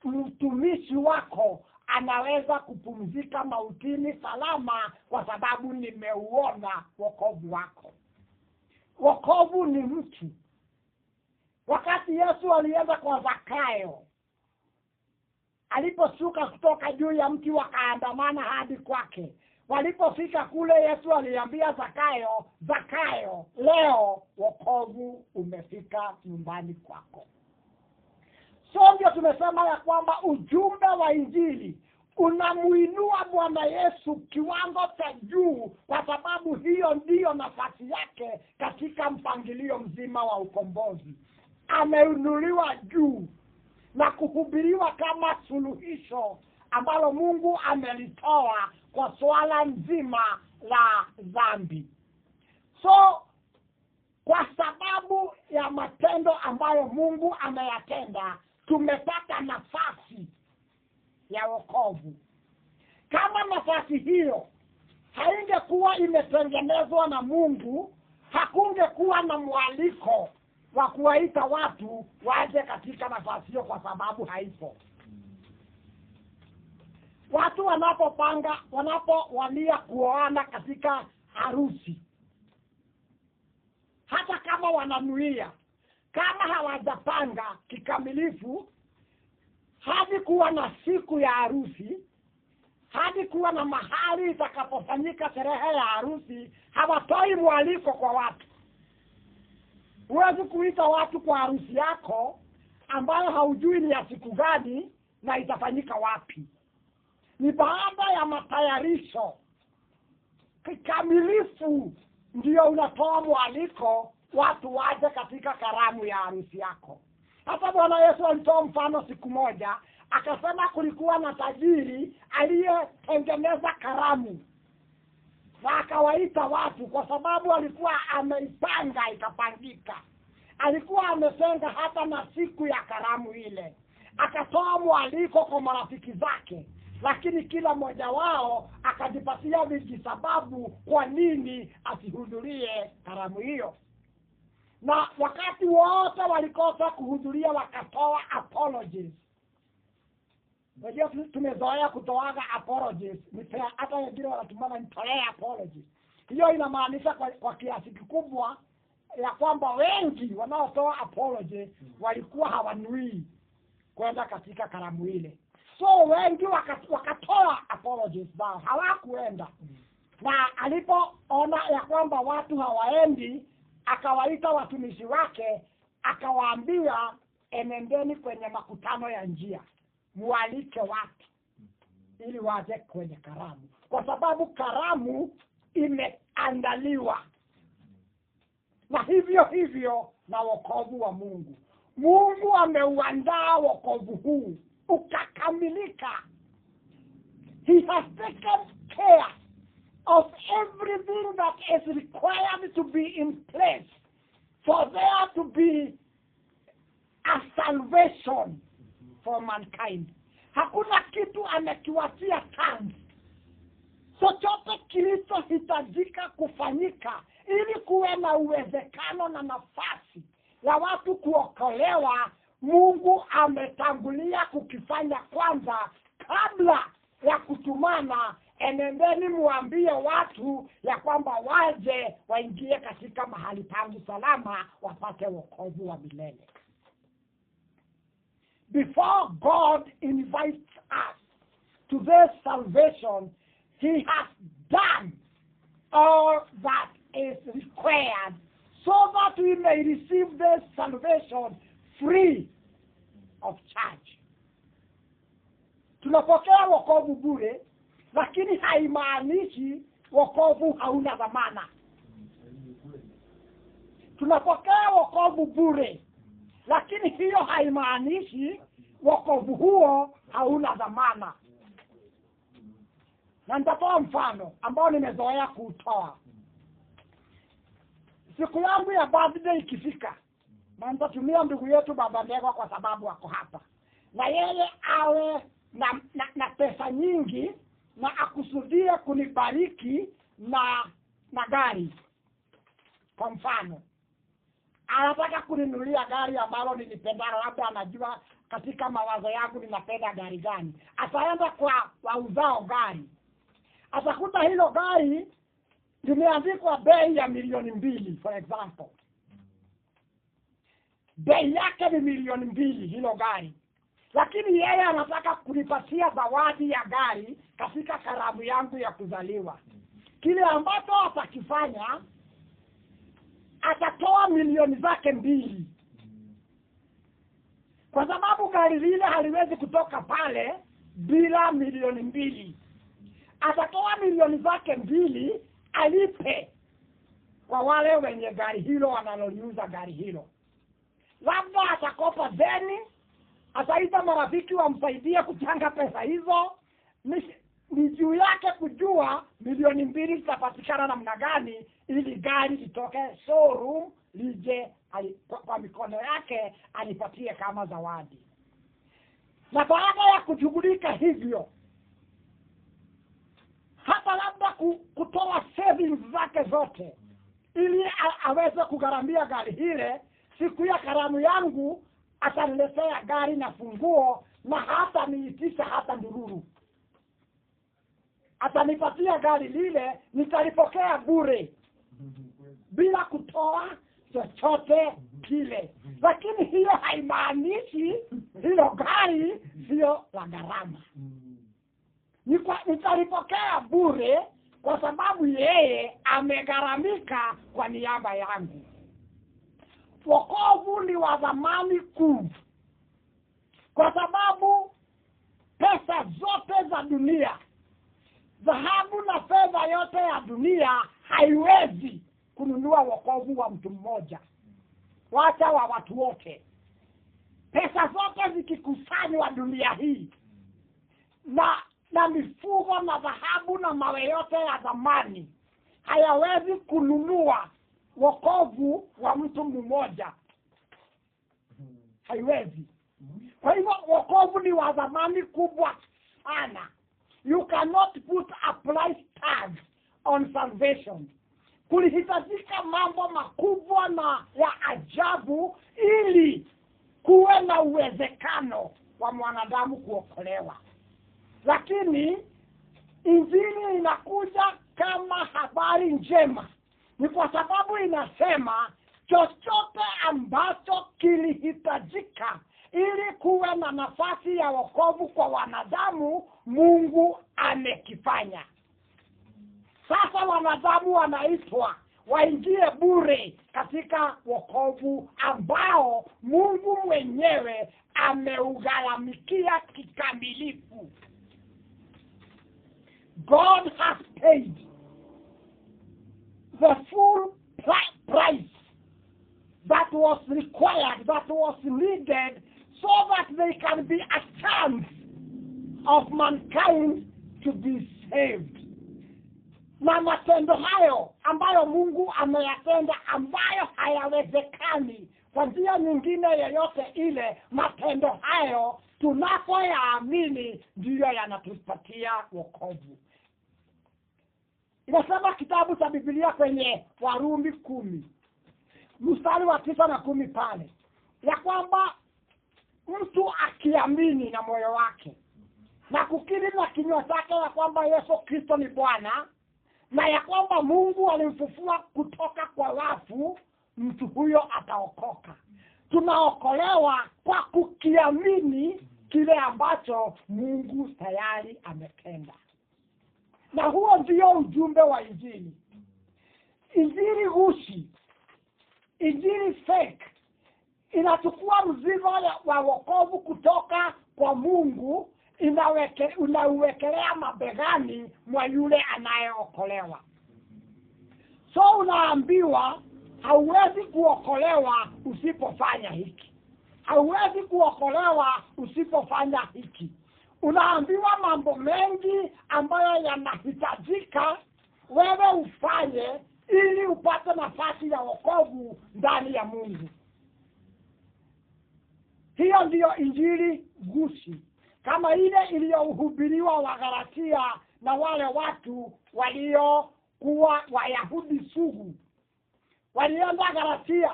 mtumishi wako anaweza kupumzika mautini salama kwa sababu nimeuona wokovu wako. Wokovu ni mtu. Wakati Yesu alienda kwa Zakayo, aliposhuka kutoka juu ya mti wakaandamana hadi kwake. Walipofika kule, Yesu aliambia Zakayo, Zakayo, leo wokovu umefika nyumbani kwako. So ndio tumesema ya kwamba ujumbe wa Injili unamuinua Bwana Yesu kiwango cha juu, kwa sababu hiyo ndiyo nafasi yake katika mpangilio mzima wa ukombozi. Ameinuliwa juu na kuhubiriwa kama suluhisho ambalo Mungu amelitoa kwa swala nzima la dhambi. So kwa sababu ya matendo ambayo Mungu ameyatenda, tumepata nafasi ya wokovu. Kama nafasi hiyo haingekuwa imetengenezwa na Mungu, hakungekuwa na mwaliko wa kuwaita watu waje katika nafasi hiyo, kwa sababu haipo. Watu wanapowania kuoana katika harusi, hata kama wananuia, kama hawajapanga kikamilifu hadi kuwa na siku ya harusi, hadi kuwa na mahali itakapofanyika sherehe ya harusi, hawatoi mwaliko kwa watu. Huwezi kuita watu kwa harusi yako ambayo haujui ni ya siku gani na itafanyika wapi. Ni baada ya matayarisho kikamilifu ndio unatoa mwaliko watu waje katika karamu ya harusi yako. Hata Bwana Yesu alitoa mfano siku moja, akasema kulikuwa na tajiri aliyetengeneza karamu na akawaita watu, kwa sababu alikuwa ameipanga ikapangika. Alikuwa ametenga hata na siku ya karamu ile. Akatoa mwaliko kwa marafiki zake, lakini kila mmoja wao akajipatia vijisababu kwa nini asihudhurie karamu hiyo. Na wakati wote walikosa kuhudhuria wakatoa apologies. Wajua tumezoea kutoaga apologies. Hata wengine wanatumana nitolee apologies. Hiyo inamaanisha kwa kiasi kikubwa ya kwamba wengi wanaotoa apologies walikuwa hawanui kwenda katika karamu ile. So wengi wakatoa apologies bao, hawakuenda. Na alipoona ya kwamba watu hawaendi, akawaita watumishi wake, akawaambia, enendeni kwenye makutano ya njia, mualike watu ili waje kwenye karamu, kwa sababu karamu imeandaliwa. Na hivyo na wokovu wa Mungu. Mungu ameuandaa wokovu huu ukakamilika. He has taken care of everything that is required to be in place for there to be a salvation for mankind. Hakuna kitu amekiwatia tanzi. Chochote kilichohitajika kufanyika ili kuwe na uwezekano na nafasi ya watu kuokolewa, Mungu ametangulia kukifanya kwanza, kabla ya kutumana, enendeni muambie watu ya kwamba waje waingie katika mahali pangu salama wapate wokovu wa milele. Before God invites us to this salvation, He has done all that is required so that we may receive this salvation free of charge. Tunapokea wokovu bure, lakini haimaanishi wokovu hauna dhamana. Tunapokea wokovu bure, lakini hiyo haimaanishi wokovu huo hauna dhamana. Na nitatoa mfano ambao nimezoea kutoa. Siku yangu ya birthday ikifika, na nitatumia ndugu yetu Baba Ndegwa kwa sababu wako hapa, na yeye awe na pesa nyingi na akusudie kunibariki na gari. Kwa mfano, anataka kuninunulia gari ambalo nilipenda, labda anajua katika mawazo yangu ninapenda gari gani. Ataenda kwa wauzao gari, atakuta hilo gari limeandikwa bei ya 2,000,000 for example. Bei yake ni 2,000,000 hilo gari. Lakini yeye anataka kunipatia zawadi ya gari katika karamu yangu ya kuzaliwa. Kile ambacho atakifanya, atatoa milioni zake 2. Kwa sababu gari lile haliwezi kutoka pale bila 2,000,000. Atatoa milioni zake 2 alipe kwa wale wenye gari hilo wanaloliuza gari hilo. Labda atakopa deni, ataita marafiki wamsaidie kuchanga pesa hizo, ni juu yake kujua milioni 2 zitapatikana namna gani ili gari litoke showroom lije kwa mikono yake anipatie kama zawadi. Na baada ya kushughulika hivyo, hata labda kutoa savings zake zote ili aweze kugharamia gari hile, siku ya karamu yangu ataniletea gari na funguo, na hata niitisha hata ndururu. Atanipatia gari lile, nitalipokea bure bila kutoa chochote kile. Lakini hiyo haimaanishi hilo gari sio la gharama. Nitalipokea bure kwa sababu yeye amegharamika kwa niaba yangu. Wokovu ni wa thamani kuu, kwa sababu pesa zote za dunia, dhahabu na fedha yote ya dunia haiwezi kununua wokovu wa mtu mmoja, wacha wa watu wote. Pesa zote zikikusanywa dunia hii, na mifugo na dhahabu na mawe yote ya thamani, hayawezi kununua wokovu wa mtu mmoja. Haiwezi. Kwa hivyo wokovu ni wa thamani kubwa sana. You cannot put a price tag on salvation. Kulihitajika mambo makubwa na ya ajabu ili kuwe na uwezekano wa mwanadamu kuokolewa. Lakini injili inakuja kama habari njema. Ni kwa sababu inasema chochote ambacho kilihitajika ili kuwe na nafasi ya wokovu kwa wanadamu, Mungu amekifanya. Sasa wanadamu wanaitwa waingie bure katika wokovu ambao Mungu mwenyewe ameugharamikia kikamilifu. God has paid the full price that was required, that was needed, so that there can be a chance of mankind to be saved. Na matendo hayo ambayo Mungu ameyatenda, ambayo hayawezekani kwa njia nyingine yoyote ile, matendo hayo tunapoyaamini ndiyo yanatupatia wokovu. Inasema kitabu cha Biblia kwenye Warumi 10 mstari wa 9 na 10 pale, ya kwamba mtu akiamini na moyo wake na kukiri na kinywa chake ya kwamba Yesu Kristo ni Bwana, na ya kwamba Mungu alimfufua kutoka kwa wafu, mtu huyo ataokoka. Tunaokolewa kwa kukiamini kile ambacho Mungu tayari ametenda. Na huo ndio ujumbe wa injili. Injili ghushi, injili fake, inachukua mzigo wa wokovu kutoka kwa Mungu, unauwekelea mabegani mwa yule anayeokolewa. So unaambiwa hauwezi kuokolewa usipofanya hiki, hauwezi kuokolewa usipofanya hiki. Unaambiwa mambo mengi ambayo yanahitajika wewe ufanye ili upate nafasi ya wokovu ndani ya Mungu. Hiyo ndiyo injili ghushi, kama ile iliyohubiriwa Wagalatia na wale watu waliokuwa Wayahudi sugu. Walienda Galatia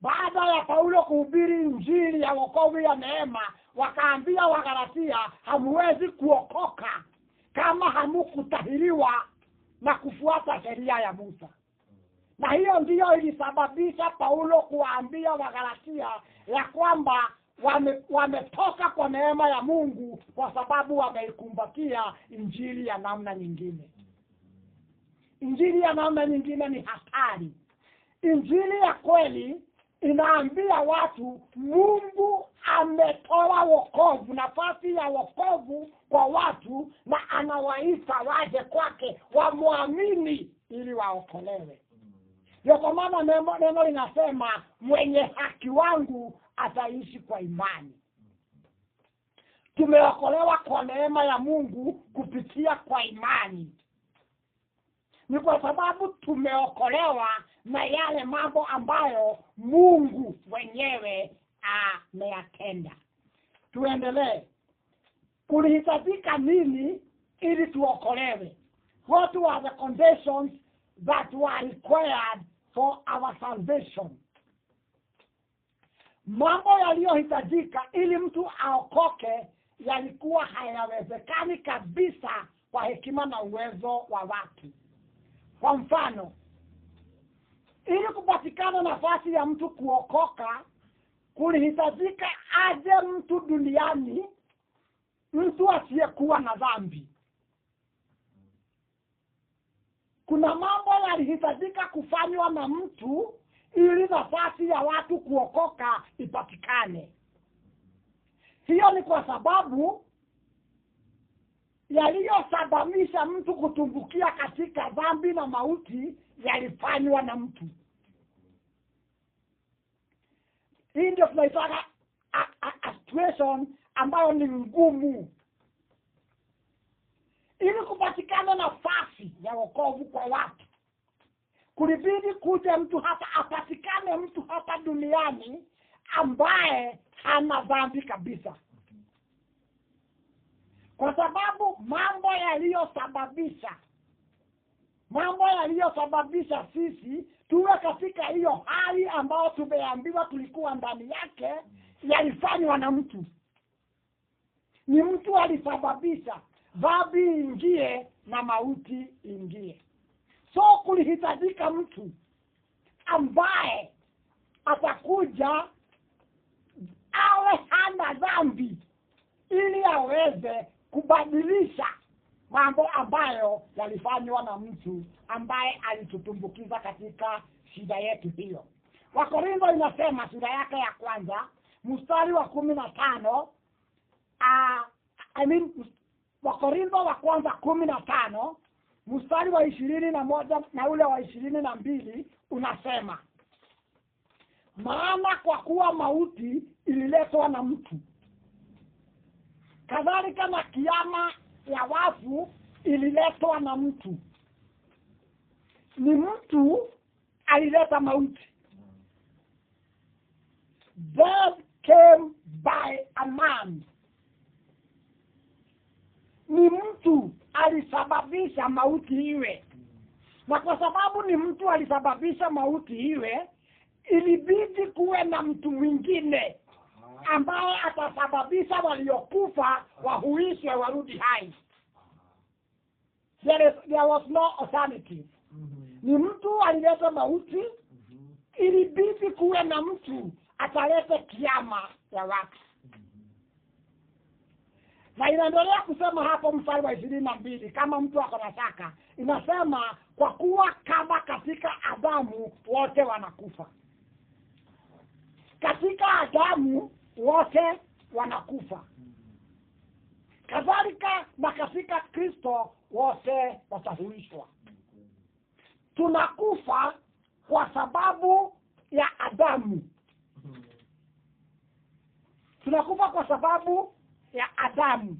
baada ya Paulo kuhubiri injili ya wokovu ya neema, wakaambia Wagalatia, hamwezi kuokoka kama hamukutahiriwa na kufuata sheria ya Musa. Na hiyo ndiyo ilisababisha Paulo kuwaambia Wagalatia ya kwamba wametoka kwa neema ya Mungu kwa sababu wameikumbatia injili ya namna nyingine. Injili ya namna nyingine ni hatari. Injili ya kweli inaambia watu Mungu ametoa wokovu, nafasi ya wokovu kwa watu, na anawaita waje kwake wamwamini ili waokolewe. Ndio kwa maana neno linasema mwenye haki wangu ataishi kwa imani. tumeokolewa kwa neema ya Mungu kupitia kwa imani. Ni kwa sababu tumeokolewa na yale mambo ambayo Mungu mwenyewe ameyatenda. Tuendelee. Kulihitajika nini ili tuokolewe? What were the conditions that were required for our salvation? Mambo yaliyohitajika ili mtu aokoke yalikuwa hayawezekani kabisa kwa hekima na uwezo wa watu. Kwa mfano, ili kupatikana nafasi ya mtu kuokoka, kulihitajika aje mtu duniani, mtu asiyekuwa na dhambi. Kuna mambo yalihitajika kufanywa na mtu ili nafasi ya watu kuokoka ipatikane. Hiyo ni kwa sababu yaliyosababisha mtu kutumbukia katika dhambi na mauti yalifanywa na mtu. Hii ndio tunaitaka a situation ambayo ni ngumu. Ili kupatikana nafasi ya wokovu kwa watu, kulibidi kuja mtu hata apatikane mtu hapa duniani ambaye hana dhambi kabisa. Kwa sababu mambo yaliyosababisha sisi tuwe katika hiyo hali ambayo tumeambiwa tulikuwa ndani yake yalifanywa na mtu. Ni mtu alisababisha dhambi ingie na mauti ingie. So kulihitajika mtu ambaye atakuja awe hana dhambi ili aweze kubadilisha mambo ambayo yalifanywa na mtu ambaye alitutumbukiza katika shida yetu hiyo. Wakorintho inasema sura yake ya kwanza mstari wa 15, Wakorintho wa kwanza 15 mstari wa 21 na ule wa 22 unasema, maana kwa kuwa mauti ililetwa na mtu, kadhalika na kiama ya wafu ililetwa na mtu. Ni mtu alileta mauti. Death came by a man. Ni mtu alisababisha mauti iwe. Na kwa sababu ni mtu alisababisha mauti iwe, ilibidi kuwe na mtu mwingine ambaye atasababisha waliokufa wahuishwe warudi hai. There was no alternative. Ni mtu alileta mauti, ilibidi kuwe na mtu atalete kiama ya watu. Na inaendelea kusema hapo mstari wa 22 kama mtu ako na shaka, inasema kwa kuwa kama katika Adamu wote wanakufa. Katika Adamu wote wanakufa. Kadhalika na katika Kristo wote watahuishwa. Tunakufa kwa sababu ya Adamu. Tunakufa kwa sababu ya Adamu.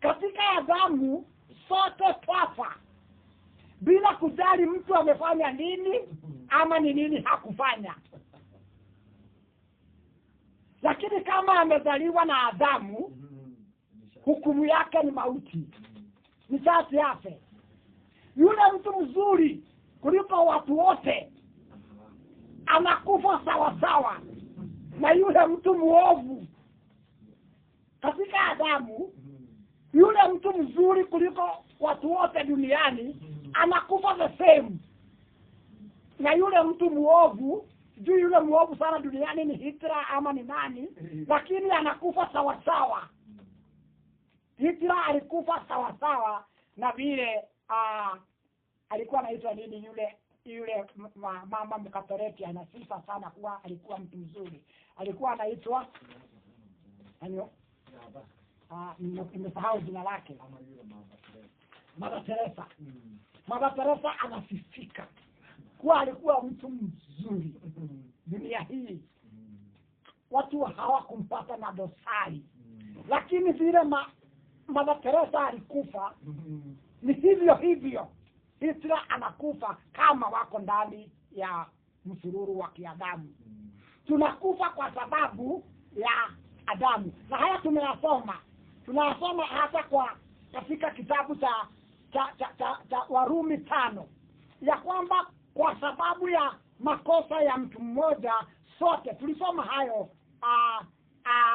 Katika Adamu sote twafa, bila kujali mtu amefanya nini ama ni nini hakufanya. Lakini kama amezaliwa na Adamu, hukumu yake ni mauti. Ni sasa afe. Yule mtu mzuri kuliko watu wote anakufa sawa sawa na yule mtu muovu. Katika Adamu, yule mtu mzuri kuliko watu wote duniani anakufa the same na yule mtu muovu. Juu yule muovu sana duniani ni Hitler ama ni nani, lakini anakufa sawa sawa. Hitler alikufa sawa sawa na vile alikuwa anaitwa nini yule mama Mkatoliki, ana sifa sana kuwa alikuwa mtu mzuri. Alikuwa anaitwa nimesahau jina lake. Mama Teresa. Mama Teresa anasifika kuwa alikuwa mtu mzuri. Dunia hii watu hawakumpata na dosari. Lakini vile Mother Teresa alikufa, ni hivyo hivyo Hitler anakufa kama wako ndani ya msururu wa kiadamu. Tunakufa kwa sababu ya Adamu. Na haya tunayasoma hata katika kitabu cha Warumi 5 ya kwamba kwa sababu ya makosa ya mtu mmoja sote, tulisoma hayo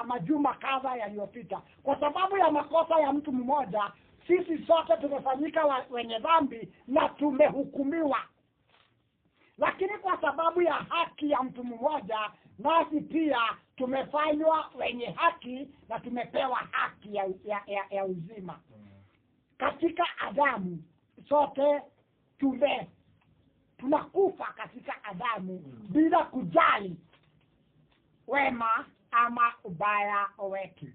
majuma kadha yaliyopita. Kwa sababu ya makosa ya mtu mmoja sisi sote tumefanyika wenye dhambi na tumehukumiwa. Lakini kwa sababu ya haki ya mtu mmoja nasi pia tumefanywa wenye haki na tumepewa haki ya uzima. Katika Adamu sote tunakufa katika Adamu bila kujali wema ama ubaya wetu.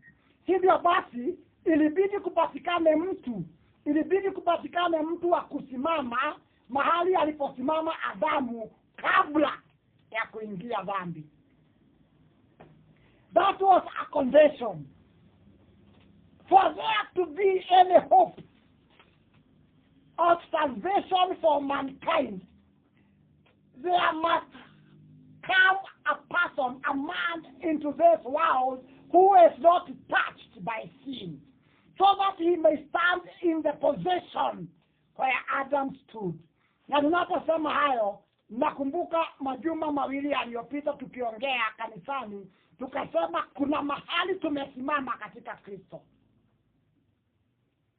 Hivyo basi ilibidi kupatikane mtu wa kusimama mahali aliposimama Adamu kabla ya kuingia dhambi. That was a condition. For there to be any hope of salvation for mankind, there must come a person, a man into this world who is not touched by sin, so that he may stand in the position where Adam stood. Na tunaposema hayo, nakumbuka majuma mawili yaliyopita tukiongea kanisani, tukasema kuna mahali tumesimama katika Kristo.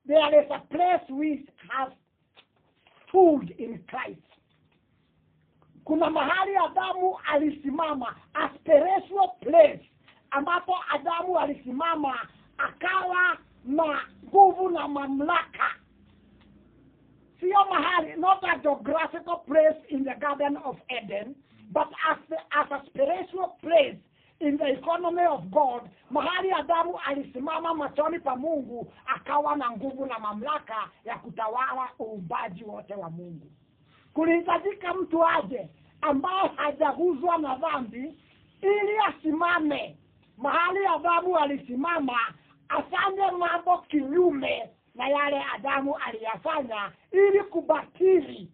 There is a place we have stood in Christ. Kuna mahali Adamu alisimama, a spiritual place, ambapo Adamu alisimama akawa na nguvu na mamlaka. Sio mahali, not a geographical place in the Garden of Eden, but as a spiritual place in the economy of God. Mahali Adamu alisimama machoni pa Mungu akawa na nguvu na mamlaka ya kutawala uumbaji wote wa Mungu. Kulihitajika mtu aje ambaye hajaguzwa na dhambi ili asimame mahali Adamu alisimama, afanye mambo kinyume na yale Adamu aliyafanya ili kubatili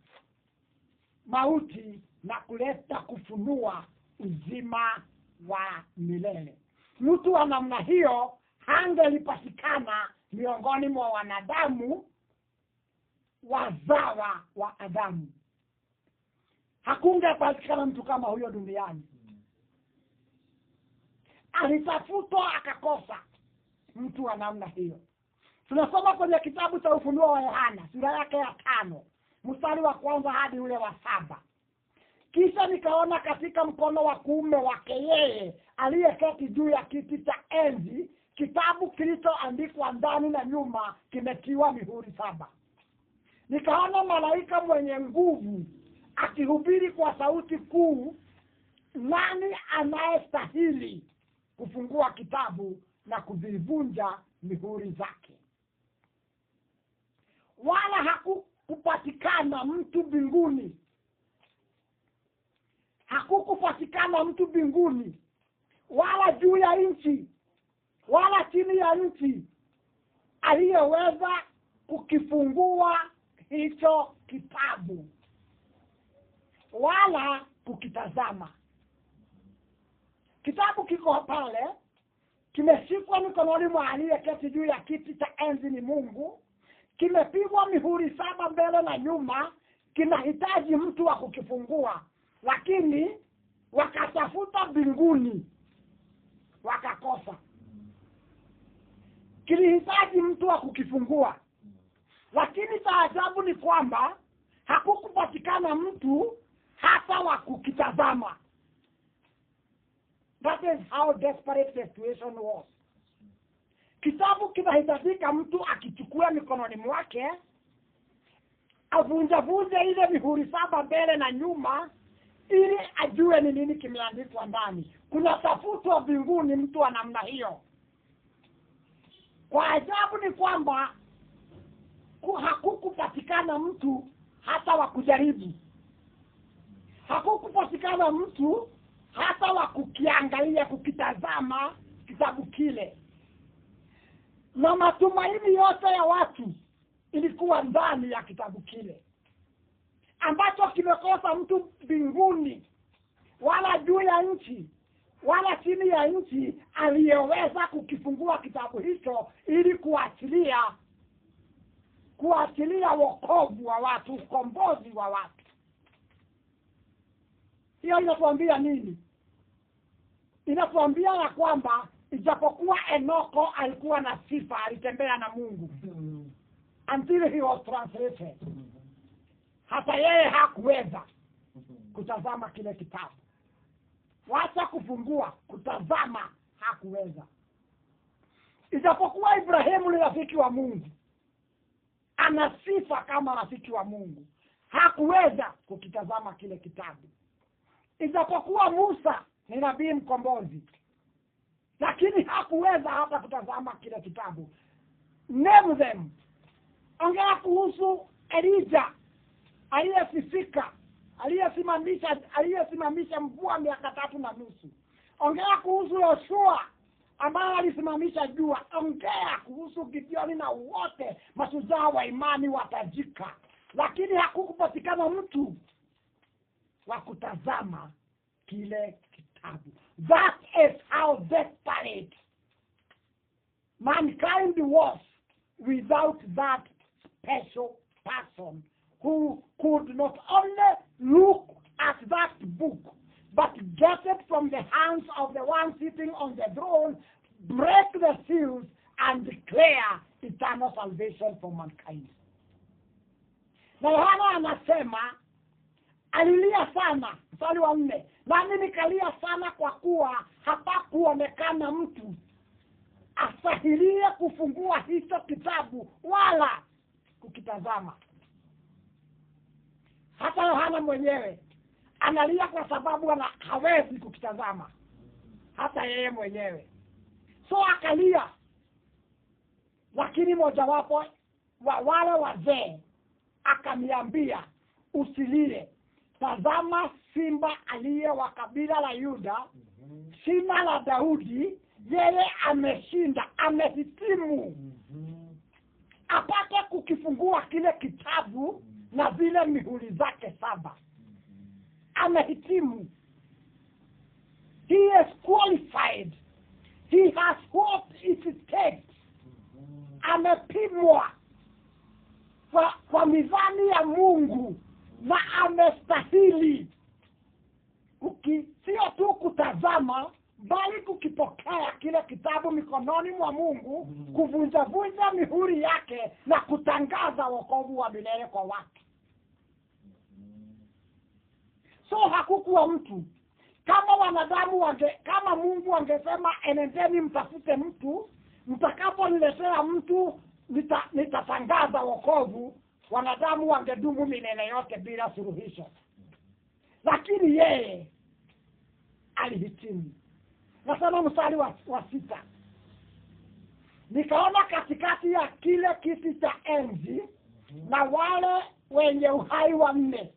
mauti na kuleta kufunua uzima wa milele. Mtu wa namna hiyo hangelipatikana miongoni mwa wanadamu wazawa wa Adamu. Hakungepatikana mtu kama huyo duniani. Alitafutwa akakosa mtu wa namna hiyo. Tunasoma kwenye kitabu cha Ufunuo wa Yohana sura yake ya 5 mstari wa 1 hadi ule wa 7. Kisha nikaona katika mkono wa kuume wake yeye aliyeketi juu ya kiti cha enzi kitabu kilichoandikwa ndani na nyuma, kimetiwa mihuri 7. Nikaona malaika mwenye nguvu akihubiri kwa sauti kuu, nani anayestahili kufungua kitabu na kuzivunja mihuri zake? Wala hakukupatikana mtu mbinguni, wala juu ya nchi, wala chini ya nchi, aliyeweza kukifungua hicho kitabu wala kukitazama. Kitabu kiko pale, kimeshikwa mikononi mwa aliyeketi juu ya kiti cha enzi, ni Mungu. Kimepigwa mihuri 7 mbele na nyuma. Kinahitaji mtu wa kukifungua, lakini wakatafuta mbinguni wakakosa. Kilihitaji mtu wa kukifungua, lakini taajabu ni kwamba hakukupatikana mtu hata wa kukitazama. That is how desperate the situation was. Kitabu kinahitajika mtu akichukua mikononi mwake, avunjavunje ile mihuri 7 mbele na nyuma, ili ajue ni nini kimeandikwa ndani. Kuna tafutwa mbinguni mtu wa namna hiyo. Kwa ajabu ni kwamba hakukupatikana mtu hata wa kujaribu. Hakukupatikana mtu hata wa kukiangalia, kukitazama kitabu kile. na matumaini yote ya watu ilikuwa ndani ya kitabu kile, ambacho kimekosa mtu mbinguni wala juu ya nchi wala chini ya nchi aliyeweza kukifungua kitabu hicho ili kuachilia wokovu wa watu, ukombozi wa watu. Hiyo inatuambia nini? Inatuambia ya kwamba ijapokuwa Enoko alikuwa na sifa, alitembea na Mungu until he was translated, hata yeye hakuweza kutazama kile kitabu. Wacha kufungua, kutazama hakuweza. Ijapokuwa Ibrahimu ni rafiki wa Mungu, ana sifa kama rafiki wa Mungu, hakuweza kukitazama kile kitabu. Ijapokuwa Musa ni nabii mkombozi, lakini hakuweza hata kutazama kile kitabu. Name them. Ongea kuhusu Elijah aliyesifika, aliyesimamisha mvua 3.5. Ongea kuhusu Yoshua ambaye alisimamisha jua. Ongea kuhusu Gideoni na wote mashujaa wa imani watajika, lakini hakukupatikana mtu wa kutazama kile kitabu. That is how desperate mankind was without that special person who could not only look at that book, but get it from the hands of the one sitting on the throne, break the seals, and declare eternal salvation for mankind. Na Yohana anasema, alilia sana, mstari wa 4, nami nikalia sana kwa kuwa hapakuonekana mtu asahilie kufungua hicho kitabu wala kukitazama. Hata Yohana mwenyewe analia kwa sababu hawezi kukitazama, hata yeye mwenyewe. So akalia, lakini mojawapo wa wale wazee akaniambia, usilie, tazama simba aliye wa kabila la Yuda, shina la Daudi, yeye ameshinda, amehitimu apate kukifungua kile kitabu na vile mihuri zake 7. Amehitimu. He is qualified. He has what it takes. Amepimwa kwa mizani ya Mungu na amestahili sio tu kutazama, bali kukipokea kile kitabu mikononi mwa Mungu, kuvunja mihuri yake na kutangaza wokovu wa milele kwa watu. So hakukuwa mtu kama wanadamu kama Mungu angesema enendeni mtafute mtu, mtakaponiletea mtu nitatangaza wokovu, wanadamu wangedumu milele yote bila suluhisho. Lakini yeye alihitimu. Nasema mstari wa 6, nikaona katikati ya kile kiti cha enzi na wale wenye uhai 4,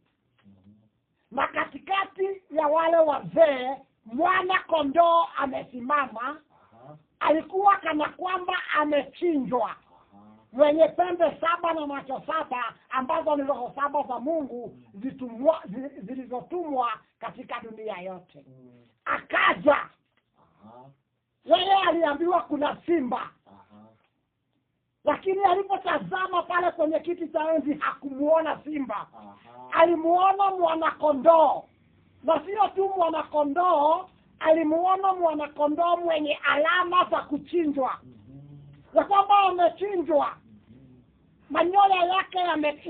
na katikati ya wale wazee mwana kondoo amesimama. Alikuwa kana kwamba amechinjwa, mwenye pembe 7 na macho 7, ambazo ni roho 7 za Mungu zilizotumwa katika dunia yote. Akaja. Yeye aliambiwa kuna simba. Lakini alipotazama pale kwenye kiti cha enzi hakumuona simba. Alimuona mwana-kondoo. Na sio tu mwana-kondoo, alimuona mwana-kondoo mwenye alama za kuchinjwa. Ya kwamba amechinjwa. Manyoya yake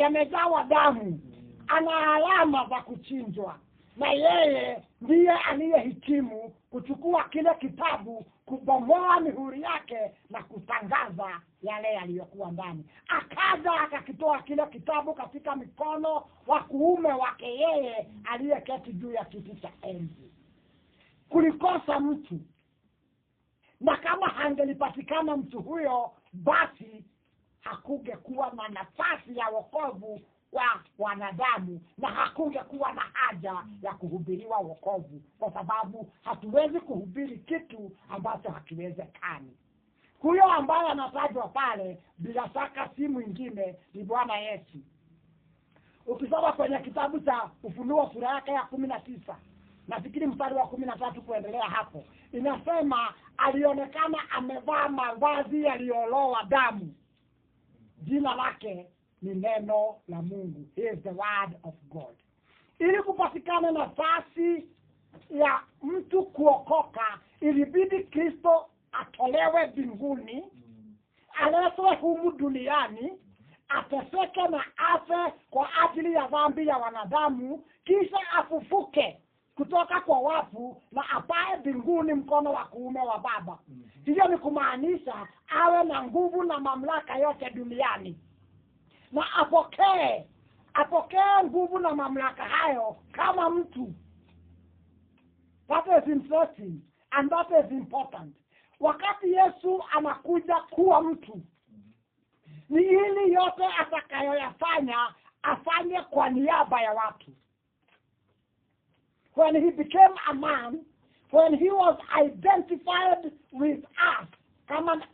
yamejawa damu. Ana alama za kuchinjwa. Na yeye ndiye aliyehitimu kuchukua kile kitabu, kubomoa mihuri yake na kutangaza yale yaliyokuwa ndani. Akaja akakitoa kile kitabu katika mikono wa kuume wake yeye aliyeketi juu ya kiti cha enzi. Kulikosa mtu, na kama hangelipatikana mtu huyo, basi hakungekuwa na nafasi ya wokovu wa wanadamu, na hakungekuwa na haja ya kuhubiriwa wokovu, kwa sababu hatuwezi kuhubiri kitu ambacho hakiwezekani. Huyo ambaye anatajwa pale bila shaka si mwingine ni Bwana Yesu. Ukisoma kwenye kitabu cha Ufunuo sura yake ya 19, nafikiri mstari wa 13 kuendelea hapo, inasema alionekana amevaa mavazi yaliyolowa damu. Jina lake ni neno la Mungu. He is the word of God. Ili kupatikana nafasi ya mtu kuokoka, ilibidi Kristo atolewe mbinguni, aletwe humu duniani, ateseke na afe kwa ajili ya dhambi ya wanadamu, kisha afufuke kutoka kwa wafu na apae mbinguni mkono wa kuume wa Baba. Hiyo ni kumaanisha awe na nguvu na mamlaka yote duniani, na apokee nguvu na mamlaka hayo kama mtu. That is interesting and that is important. Wakati Yesu anakuja kuwa mtu, ni ili yote atakayoyafanya afanye kwa niaba ya watu. When he became a man, when he was identified with us,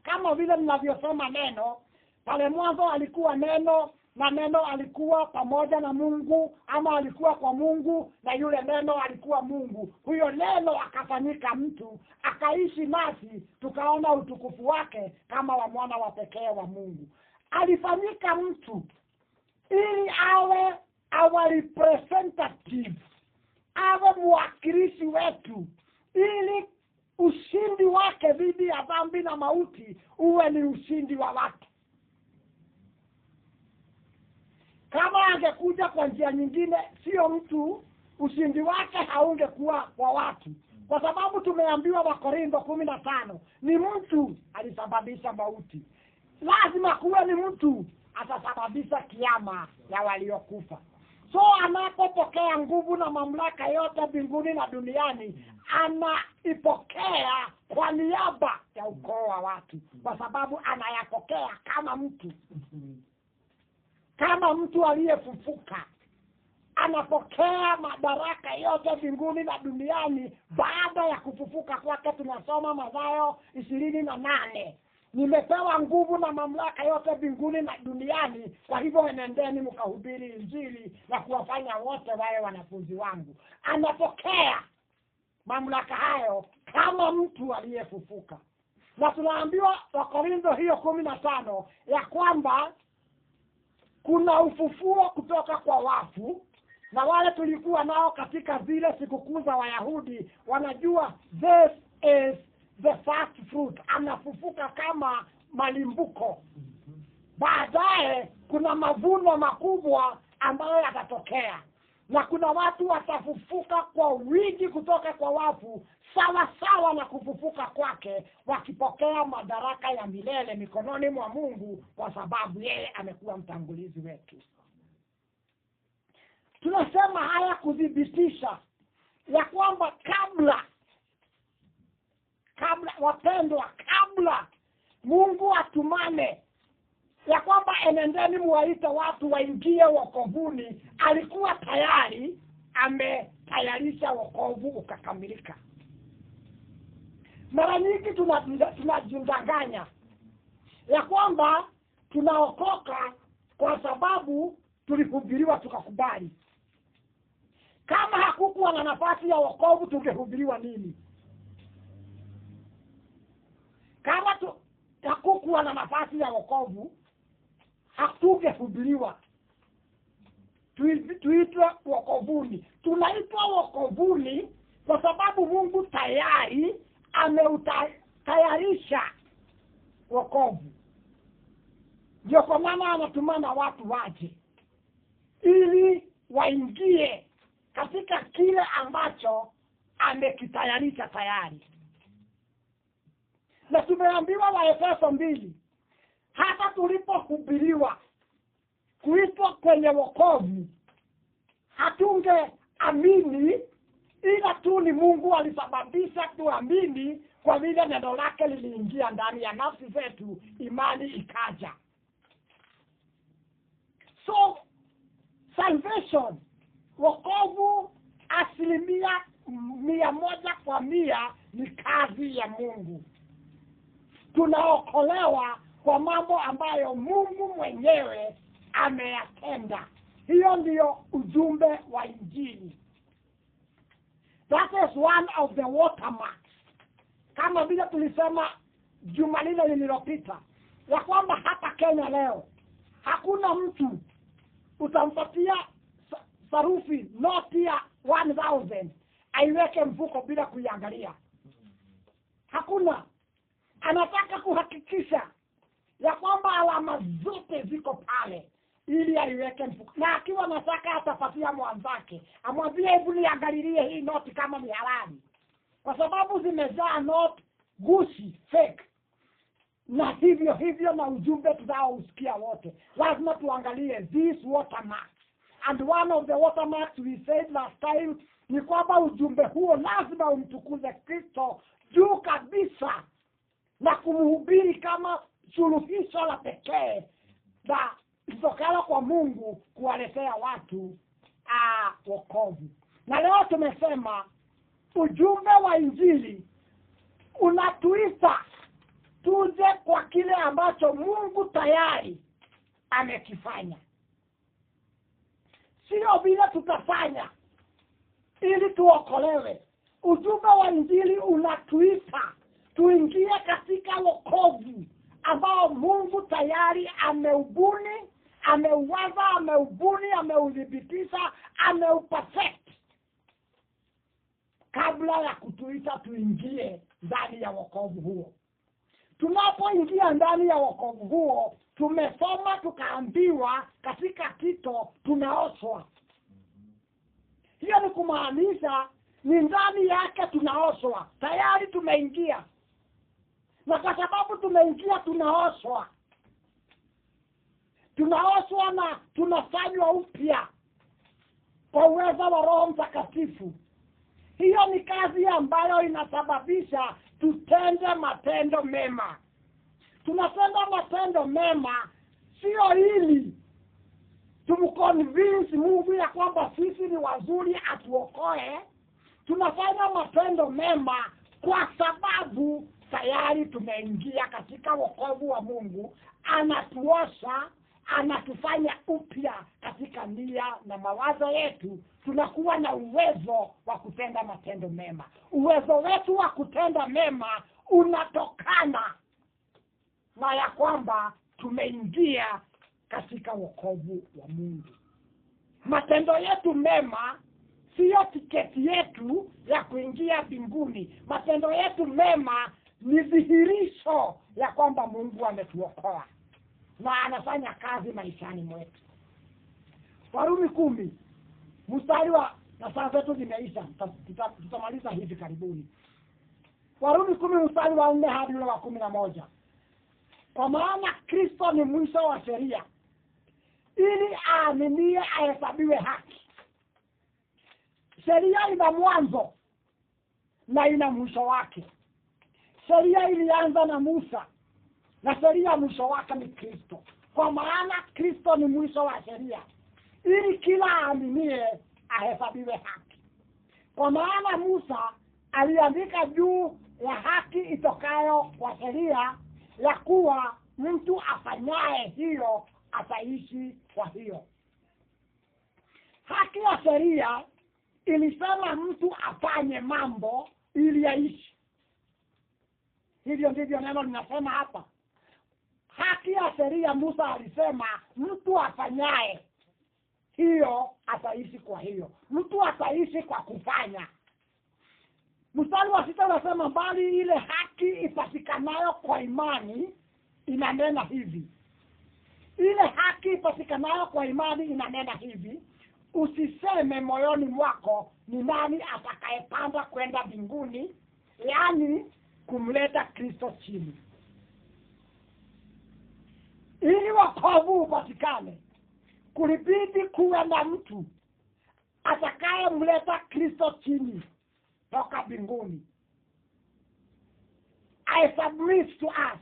kama vile ninavyosema neno, pale mwanzo alikuwa neno, na neno alikuwa pamoja na Mungu, ama alikuwa kwa Mungu, na yule neno alikuwa Mungu. Huyo neno akafanyika mtu, akaishi nasi, tukaona utukufu wake kama wa mwana wa pekee wa Mungu. Alifanyika mtu ili awe our representative, awe mwakilishi wetu, ili ushindi wake dhidi ya dhambi na mauti uwe ni ushindi wa watu. Kama angekuja kwa njia nyingine, sio mtu, ushindi wake haungekuwa kwa watu. Kwa sababu tumeambiwa Wakorintho 15, ni mtu alisababisha mauti. Lazima kuwe ni mtu atasababisha kiama ya waliokufa. So anapopokea nguvu na mamlaka yote mbinguni na duniani, anaipokea kwa niaba ya ukoo wa watu, kwa sababu anayapokea kama mtu. Kama mtu aliyefufuka, anapokea madaraka yote mbinguni na duniani baada ya kufufuka kwake. Tunasoma Mathayo 28, nimepewa nguvu na mamlaka yote mbinguni na duniani, kwa hivyo enendeni mkahubiri Injili na kuwafanya wote wawe wanafunzi wangu. Anapokea mamlaka hayo kama mtu aliyefufuka. Na tunaambiwa Wakorintho hiyo 15 ya kwamba kuna ufufuo kutoka kwa wafu, na wale tulikuwa nao katika zile sikukuu za Wayahudi wanajua this is the first fruit. Anafufuka kama malimbuko. Baadaye kuna mavuno makubwa ambayo yatatokea, na kuna watu watafufuka kwa wingi kutoka kwa wafu, sawa sawa na kufufuka kwake, wakipokea madaraka ya milele mikononi mwa Mungu, kwa sababu yeye amekuwa mtangulizi wetu. Tunasema haya kudhibitisha ya kwamba kabla wapendwa, kabla Mungu atumane ya kwamba enendeni muwaite watu waingie wokovuni, alikuwa tayari ametayarisha wokovu ukakamilika. Mara nyingi tunajidanganya ya kwamba tunaokoka kwa sababu tulihubiriwa tukakubali. Kama hakukuwa na nafasi ya wokovu, tungehubiriwa nini? Kama hakukuwa na nafasi ya wokovu, hatungehubiriwa. Tuitwe wokovuni. Tunaitwa wokovuni kwa sababu Mungu tayari ameutayarisha wokovu. Ndio kwa maana anatumana watu waje ili waingie katika kile ambacho amekitayarisha tayari. Na tumeambiwa Waefeso 2, hata tulipohubiriwa kuitwa kwenye wokovu, hatungeamini, ila tu ni Mungu alisababisha tuamini, kwa vile neno lake liliingia ndani ya nafsi zetu, imani ikaja. So salvation, wokovu 100% ni kazi ya Mungu. tunaokolewa kwa mambo ambayo Mungu mwenyewe ameyatenda. Hiyo ndio ujumbe wa Injili. That is one of the watermarks. Kama vile tulisema juma lile lililopita, ya kwamba hapa Kenya leo hakuna mtu utampatia sarufi noti ya 1000 aiweke mfuko bila kuiangalia. Hakuna. Anataka kuhakikisha ya kwamba alama zote ziko pale ili aiweke mfuko. Na akiwa anataka atapatia mwanzake, amwambie hebu niangalilie hii noti kama ni halali. Kwa sababu zimejaa noti gushi, fake. Na hivyo na ujumbe tunaousikia wote, lazima tuangalie these watermarks. And one of the watermarks we said last time ni kwamba ujumbe huo lazima umtukuze Kristo juu kabisa na kumhubiri kama suluhisho la pekee na kutokana kwa Mungu kuwaletea watu wokovu. Na leo tumesema ujumbe wa Injili unatuita tuje kwa kile ambacho Mungu tayari amekifanya. Sio bila tutafanya ili tuokolewe. Ujumbe wa Injili unatuita tuingie katika wokovu ambao Mungu tayari ameubuni, ameuwaza, ameubuni, ameudhibitisha, ameuperfect kabla ya kutuita tuingie ndani ya wokovu huo. Tunapoingia ndani ya wokovu huo, tumesoma tukaambiwa katika Tito tunaoshwa. Hiyo ni kumaanisha ni ndani yake tunaoshwa. Tayari tumeingia. Na kwa sababu tumeingia tunaoshwa. Tunaoshwa na tunafanywa upya kwa uwezo wa Roho Mtakatifu. Hiyo ni kazi ambayo inasababisha tutende matendo mema. Tunatenda matendo mema sio ili tumconvince Mungu ya kwamba sisi ni wazuri atuokoe. Tunafanya matendo mema kwa sababu tayari tumeingia katika wokovu wa Mungu. Anatuosha, anatufanya upya katika nia na mawazo yetu. Tunakuwa na uwezo wa kutenda matendo mema. Uwezo wetu wa kutenda mema unatokana na ya kwamba tumeingia katika wokovu wa Mungu. Matendo yetu mema sio tiketi yetu ya kuingia mbinguni. Matendo yetu mema ni dhihirisho ya kwamba Mungu ametuokoa na anafanya kazi maishani mwetu. Warumi 10 mstari wa, na saa zetu zimeisha, tutamaliza hivi karibuni. Warumi 10 mstari wa 4 hadi wa 11. Kwa maana Kristo ni mwisho wa sheria, ili aaminie ahesabiwe haki. Sheria ina mwanzo na ina mwisho wake. Sheria ilianza na Musa na sheria mwisho wake ni Kristo. Kwa maana Kristo ni mwisho wa sheria, ili kila aaminie ahesabiwe haki. Kwa maana Musa aliandika juu ya haki itokayo kwa sheria, ya kuwa mtu afanyaye hiyo ataishi kwa hiyo. Haki ya sheria ilisema mtu afanye mambo ili aishi. Hivyo ndivyo neno linasema hapa. Haki ya sheria, Musa alisema mtu afanyaye hiyo ataishi kwa hiyo. Mtu ataishi kwa kufanya. Mstari wa 6 unasema bali ile haki ipatikanayo kwa imani inanena hivi. Ile haki ipatikanayo kwa imani inanena hivi: usiseme moyoni mwako ni nani atakayepanda kwenda mbinguni, yaani kumleta Kristo chini. Ili wokovu upatikane, kulibidi kuwe na mtu atakayemleta Kristo chini toka mbinguni. I submit to us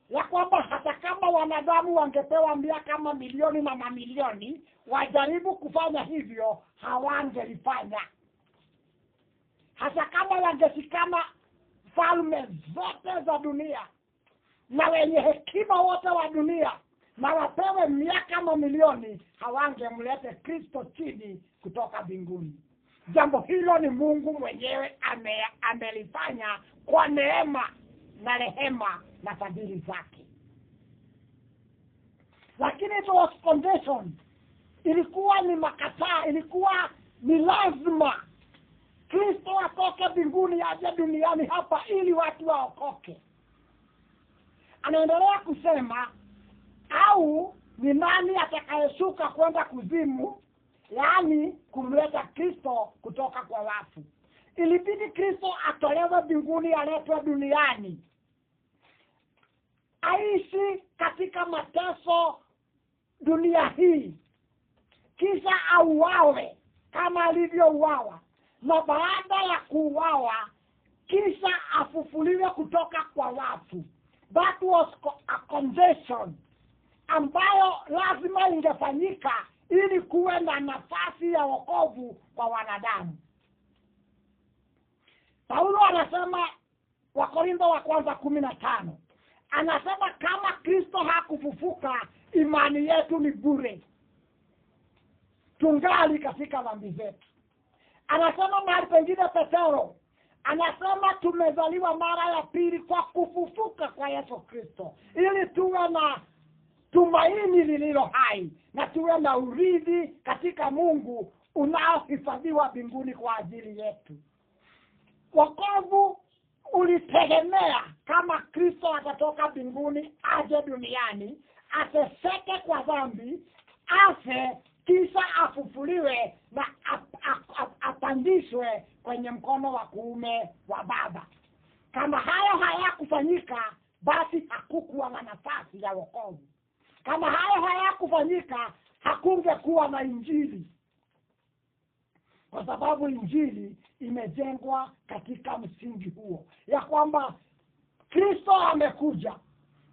ya kwamba hata kama wanadamu wangepewa miaka mamilioni na mamilioni wajaribu kufanya hivyo, hawangelifanya. Hata kama wangeshikana falme zote za dunia na wenye hekima wote wa dunia na wapewe miaka mamilioni, hawangemlete Kristo chini kutoka mbinguni. Jambo hilo ni Mungu mwenyewe amelifanya kwa neema na rehema na fadhili zake. Lakini it was condition. Ilikuwa ni makataa, ilikuwa ni lazima Kristo atoke mbinguni aje duniani hapa ili watu waokoke. Anaendelea kusema, au ni nani atakayeshuka kwenda kuzimu, yaani kumleta Kristo kutoka kwa wafu. Ilibidi Kristo atolewe mbinguni aletwe duniani, aishi katika mateso dunia hii, kisha auawe kama alivyouawa, na baada ya kuuawa kisha afufuliwe kutoka kwa wafu. That was a condition ambayo lazima ingefanyika ili kuwe na nafasi ya wokovu kwa wanadamu. Paulo anasema, Wakorintho wa kwanza 15, anasema kama Kristo hakufufuka, imani yetu ni bure, tungali katika dhambi zetu. Anasema mahali pengine Petro, anasema tumezaliwa mara ya pili kwa kufufuka kwa Yesu Kristo, ili tuwe na tumaini lililo hai na tuwe na urithi katika Mungu unaohifadhiwa mbinguni kwa ajili yetu. Wokovu ulitegemea kama Kristo atatoka mbinguni aje duniani, ateseke kwa dhambi, afe, kisha afufuliwe na apandishwe kwenye mkono wa kuume wa Baba. Kama hayo hayakufanyika, basi hakukuwa na nafasi ya wokovu. Kama hayo hayakufanyika, hakungekuwa na Injili, kwa sababu Injili imejengwa katika msingi huo, ya kwamba Kristo amekuja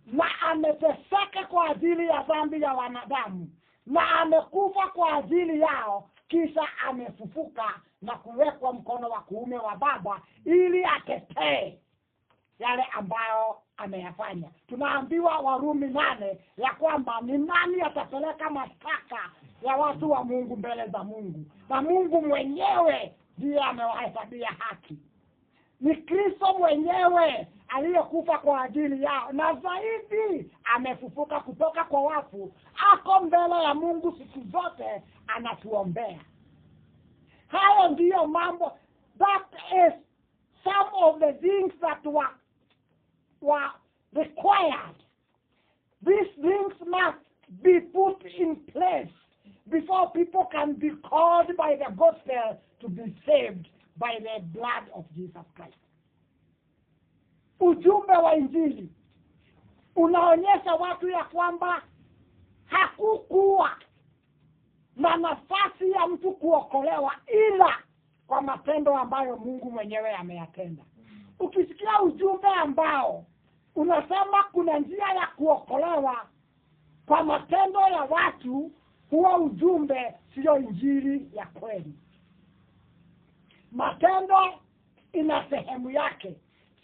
na ameteseka kwa ajili ya dhambi ya wanadamu, na amekufa kwa ajili yao, kisha amefufuka na kuwekwa mkono wa kuume wa Baba ili atetee yale ambayo ameyafanya. Tunaambiwa Warumi 8 ya kwamba ni nani atapeleka mashtaka ya watu wa Mungu mbele za Mungu, na Mungu mwenyewe ndiye amewahesabia haki. Ni Kristo mwenyewe aliyekufa kwa ajili yao, na zaidi amefufuka kutoka kwa wafu, ako mbele ya Mungu siku zote anatuombea. Hayo ndiyo mambo, that is some of the things that were required. These things must be put in place before people can be called by the gospel to be saved by the blood of Jesus Christ. Ujumbe wa Injili unaonyesha watu ya kwamba hakukuwa na nafasi ya mtu kuokolewa ila kwa matendo ambayo Mungu mwenyewe ameyatenda. Ukisikia ujumbe ambao unasema kuna njia ya kuokolewa kwa matendo ya watu, huo ujumbe sio Injili ya kweli. Matendo ina sehemu yake,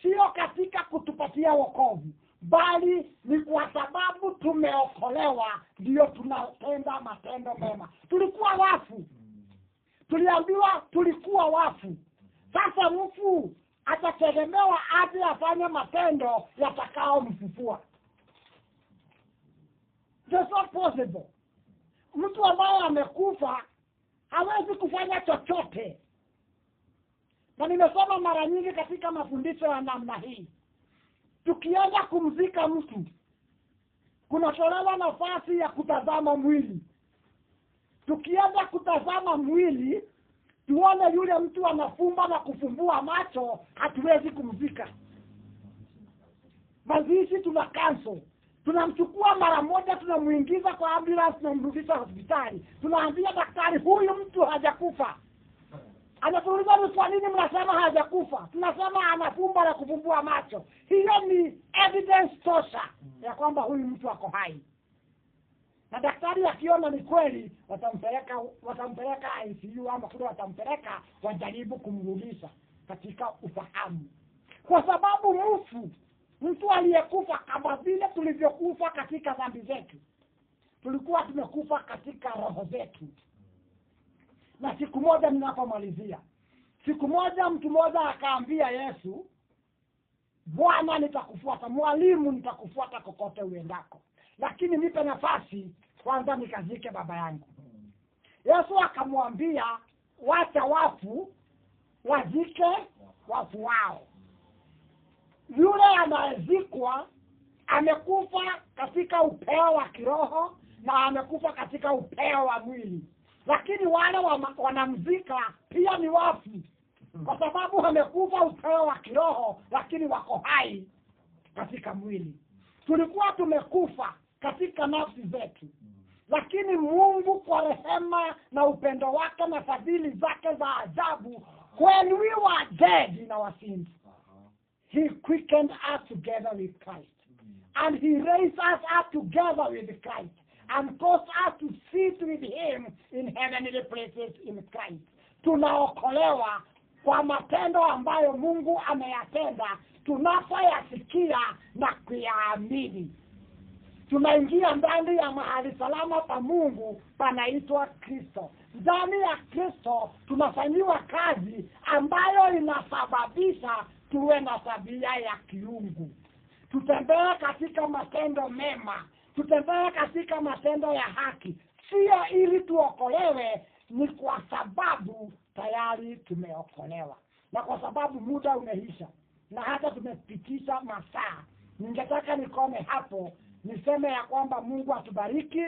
sio katika kutupatia wokovu, bali ni kwa sababu tumeokolewa ndio tunatenda matendo mema. Tulikuwa wafu, tuliambiwa tulikuwa wafu. Sasa mfu atategemewa aje afanye matendo yatakao mfufua. It's not possible. Mtu ambaye amekufa hawezi kufanya chochote. Na nimesema mara nyingi katika mafundisho ya namna hii, tukianza kumzika mtu, kunatolewa nafasi ya kutazama mwili. Tukianza kutazama mwili, tuone yule mtu anafumba na kufumbua macho, hatuwezi kumzika. Mazishi tuna cancel. Tunamchukua mara moja, tunamuingiza kwa ambulance, tunamrudisha hospitali. Tunaambia daktari, huyu mtu hajakufa. Anatuuliza, ni kwa nini mnasema hajakufa? Tunasema anafumba na kufumbua macho. Hiyo ni evidence tosha ya huyu mtu ako hai. Na daktari akiona ni kweli, watampeleka ICU ama kule watampeleka wajaribu kumrudisha katika ufahamu. Kwa sababu Mtu aliyekufa kama vile tulivyokufa katika dhambi zetu. Tulikuwa tumekufa katika roho zetu. Na siku moja ninapomalizia. Siku moja mtu mmoja akaambia Yesu, Bwana nitakufuata, mwalimu nitakufuata kokote uendako. Lakini nipe nafasi kwanza nikazike baba yangu. Yesu akamwambia, wacha wafu wazike wafu wao. Yule anayezikwa amekufa katika upeo wa kiroho na amekufa katika upeo wa mwili. Lakini wale wanamzika pia ni wafu, kwa sababu wamekufa upeo wa kiroho lakini wako hai katika mwili. Tulikuwa tumekufa katika nafsi zetu, lakini Mungu kwa rehema na upendo wake na fadhili zake za ajabu, when we were dead in our sins, He quickened us together with Christ. And He raised us up together with Christ and caused us to sit with Him in heavenly places in Christ. Tunaokolewa kwa matendo ambayo Mungu ameyatenda tunapoyasikia na kuyaamini. Tunaingia ndani ya mahali salama pa Mungu panaitwa Kristo. Ndani ya Kristo tunafanyiwa kazi ambayo inasababisha tuwe na tabia ya kiungu. Tutembee katika matendo mema. Tutembee katika matendo ya haki. Sio ili tuokolewe, ni kwa sababu tayari tumeokolewa. Na kwa sababu muda umeisha na hata tumepitisha masaa, ningetaka nikome hapo. Niseme ya kwamba Mungu atubariki.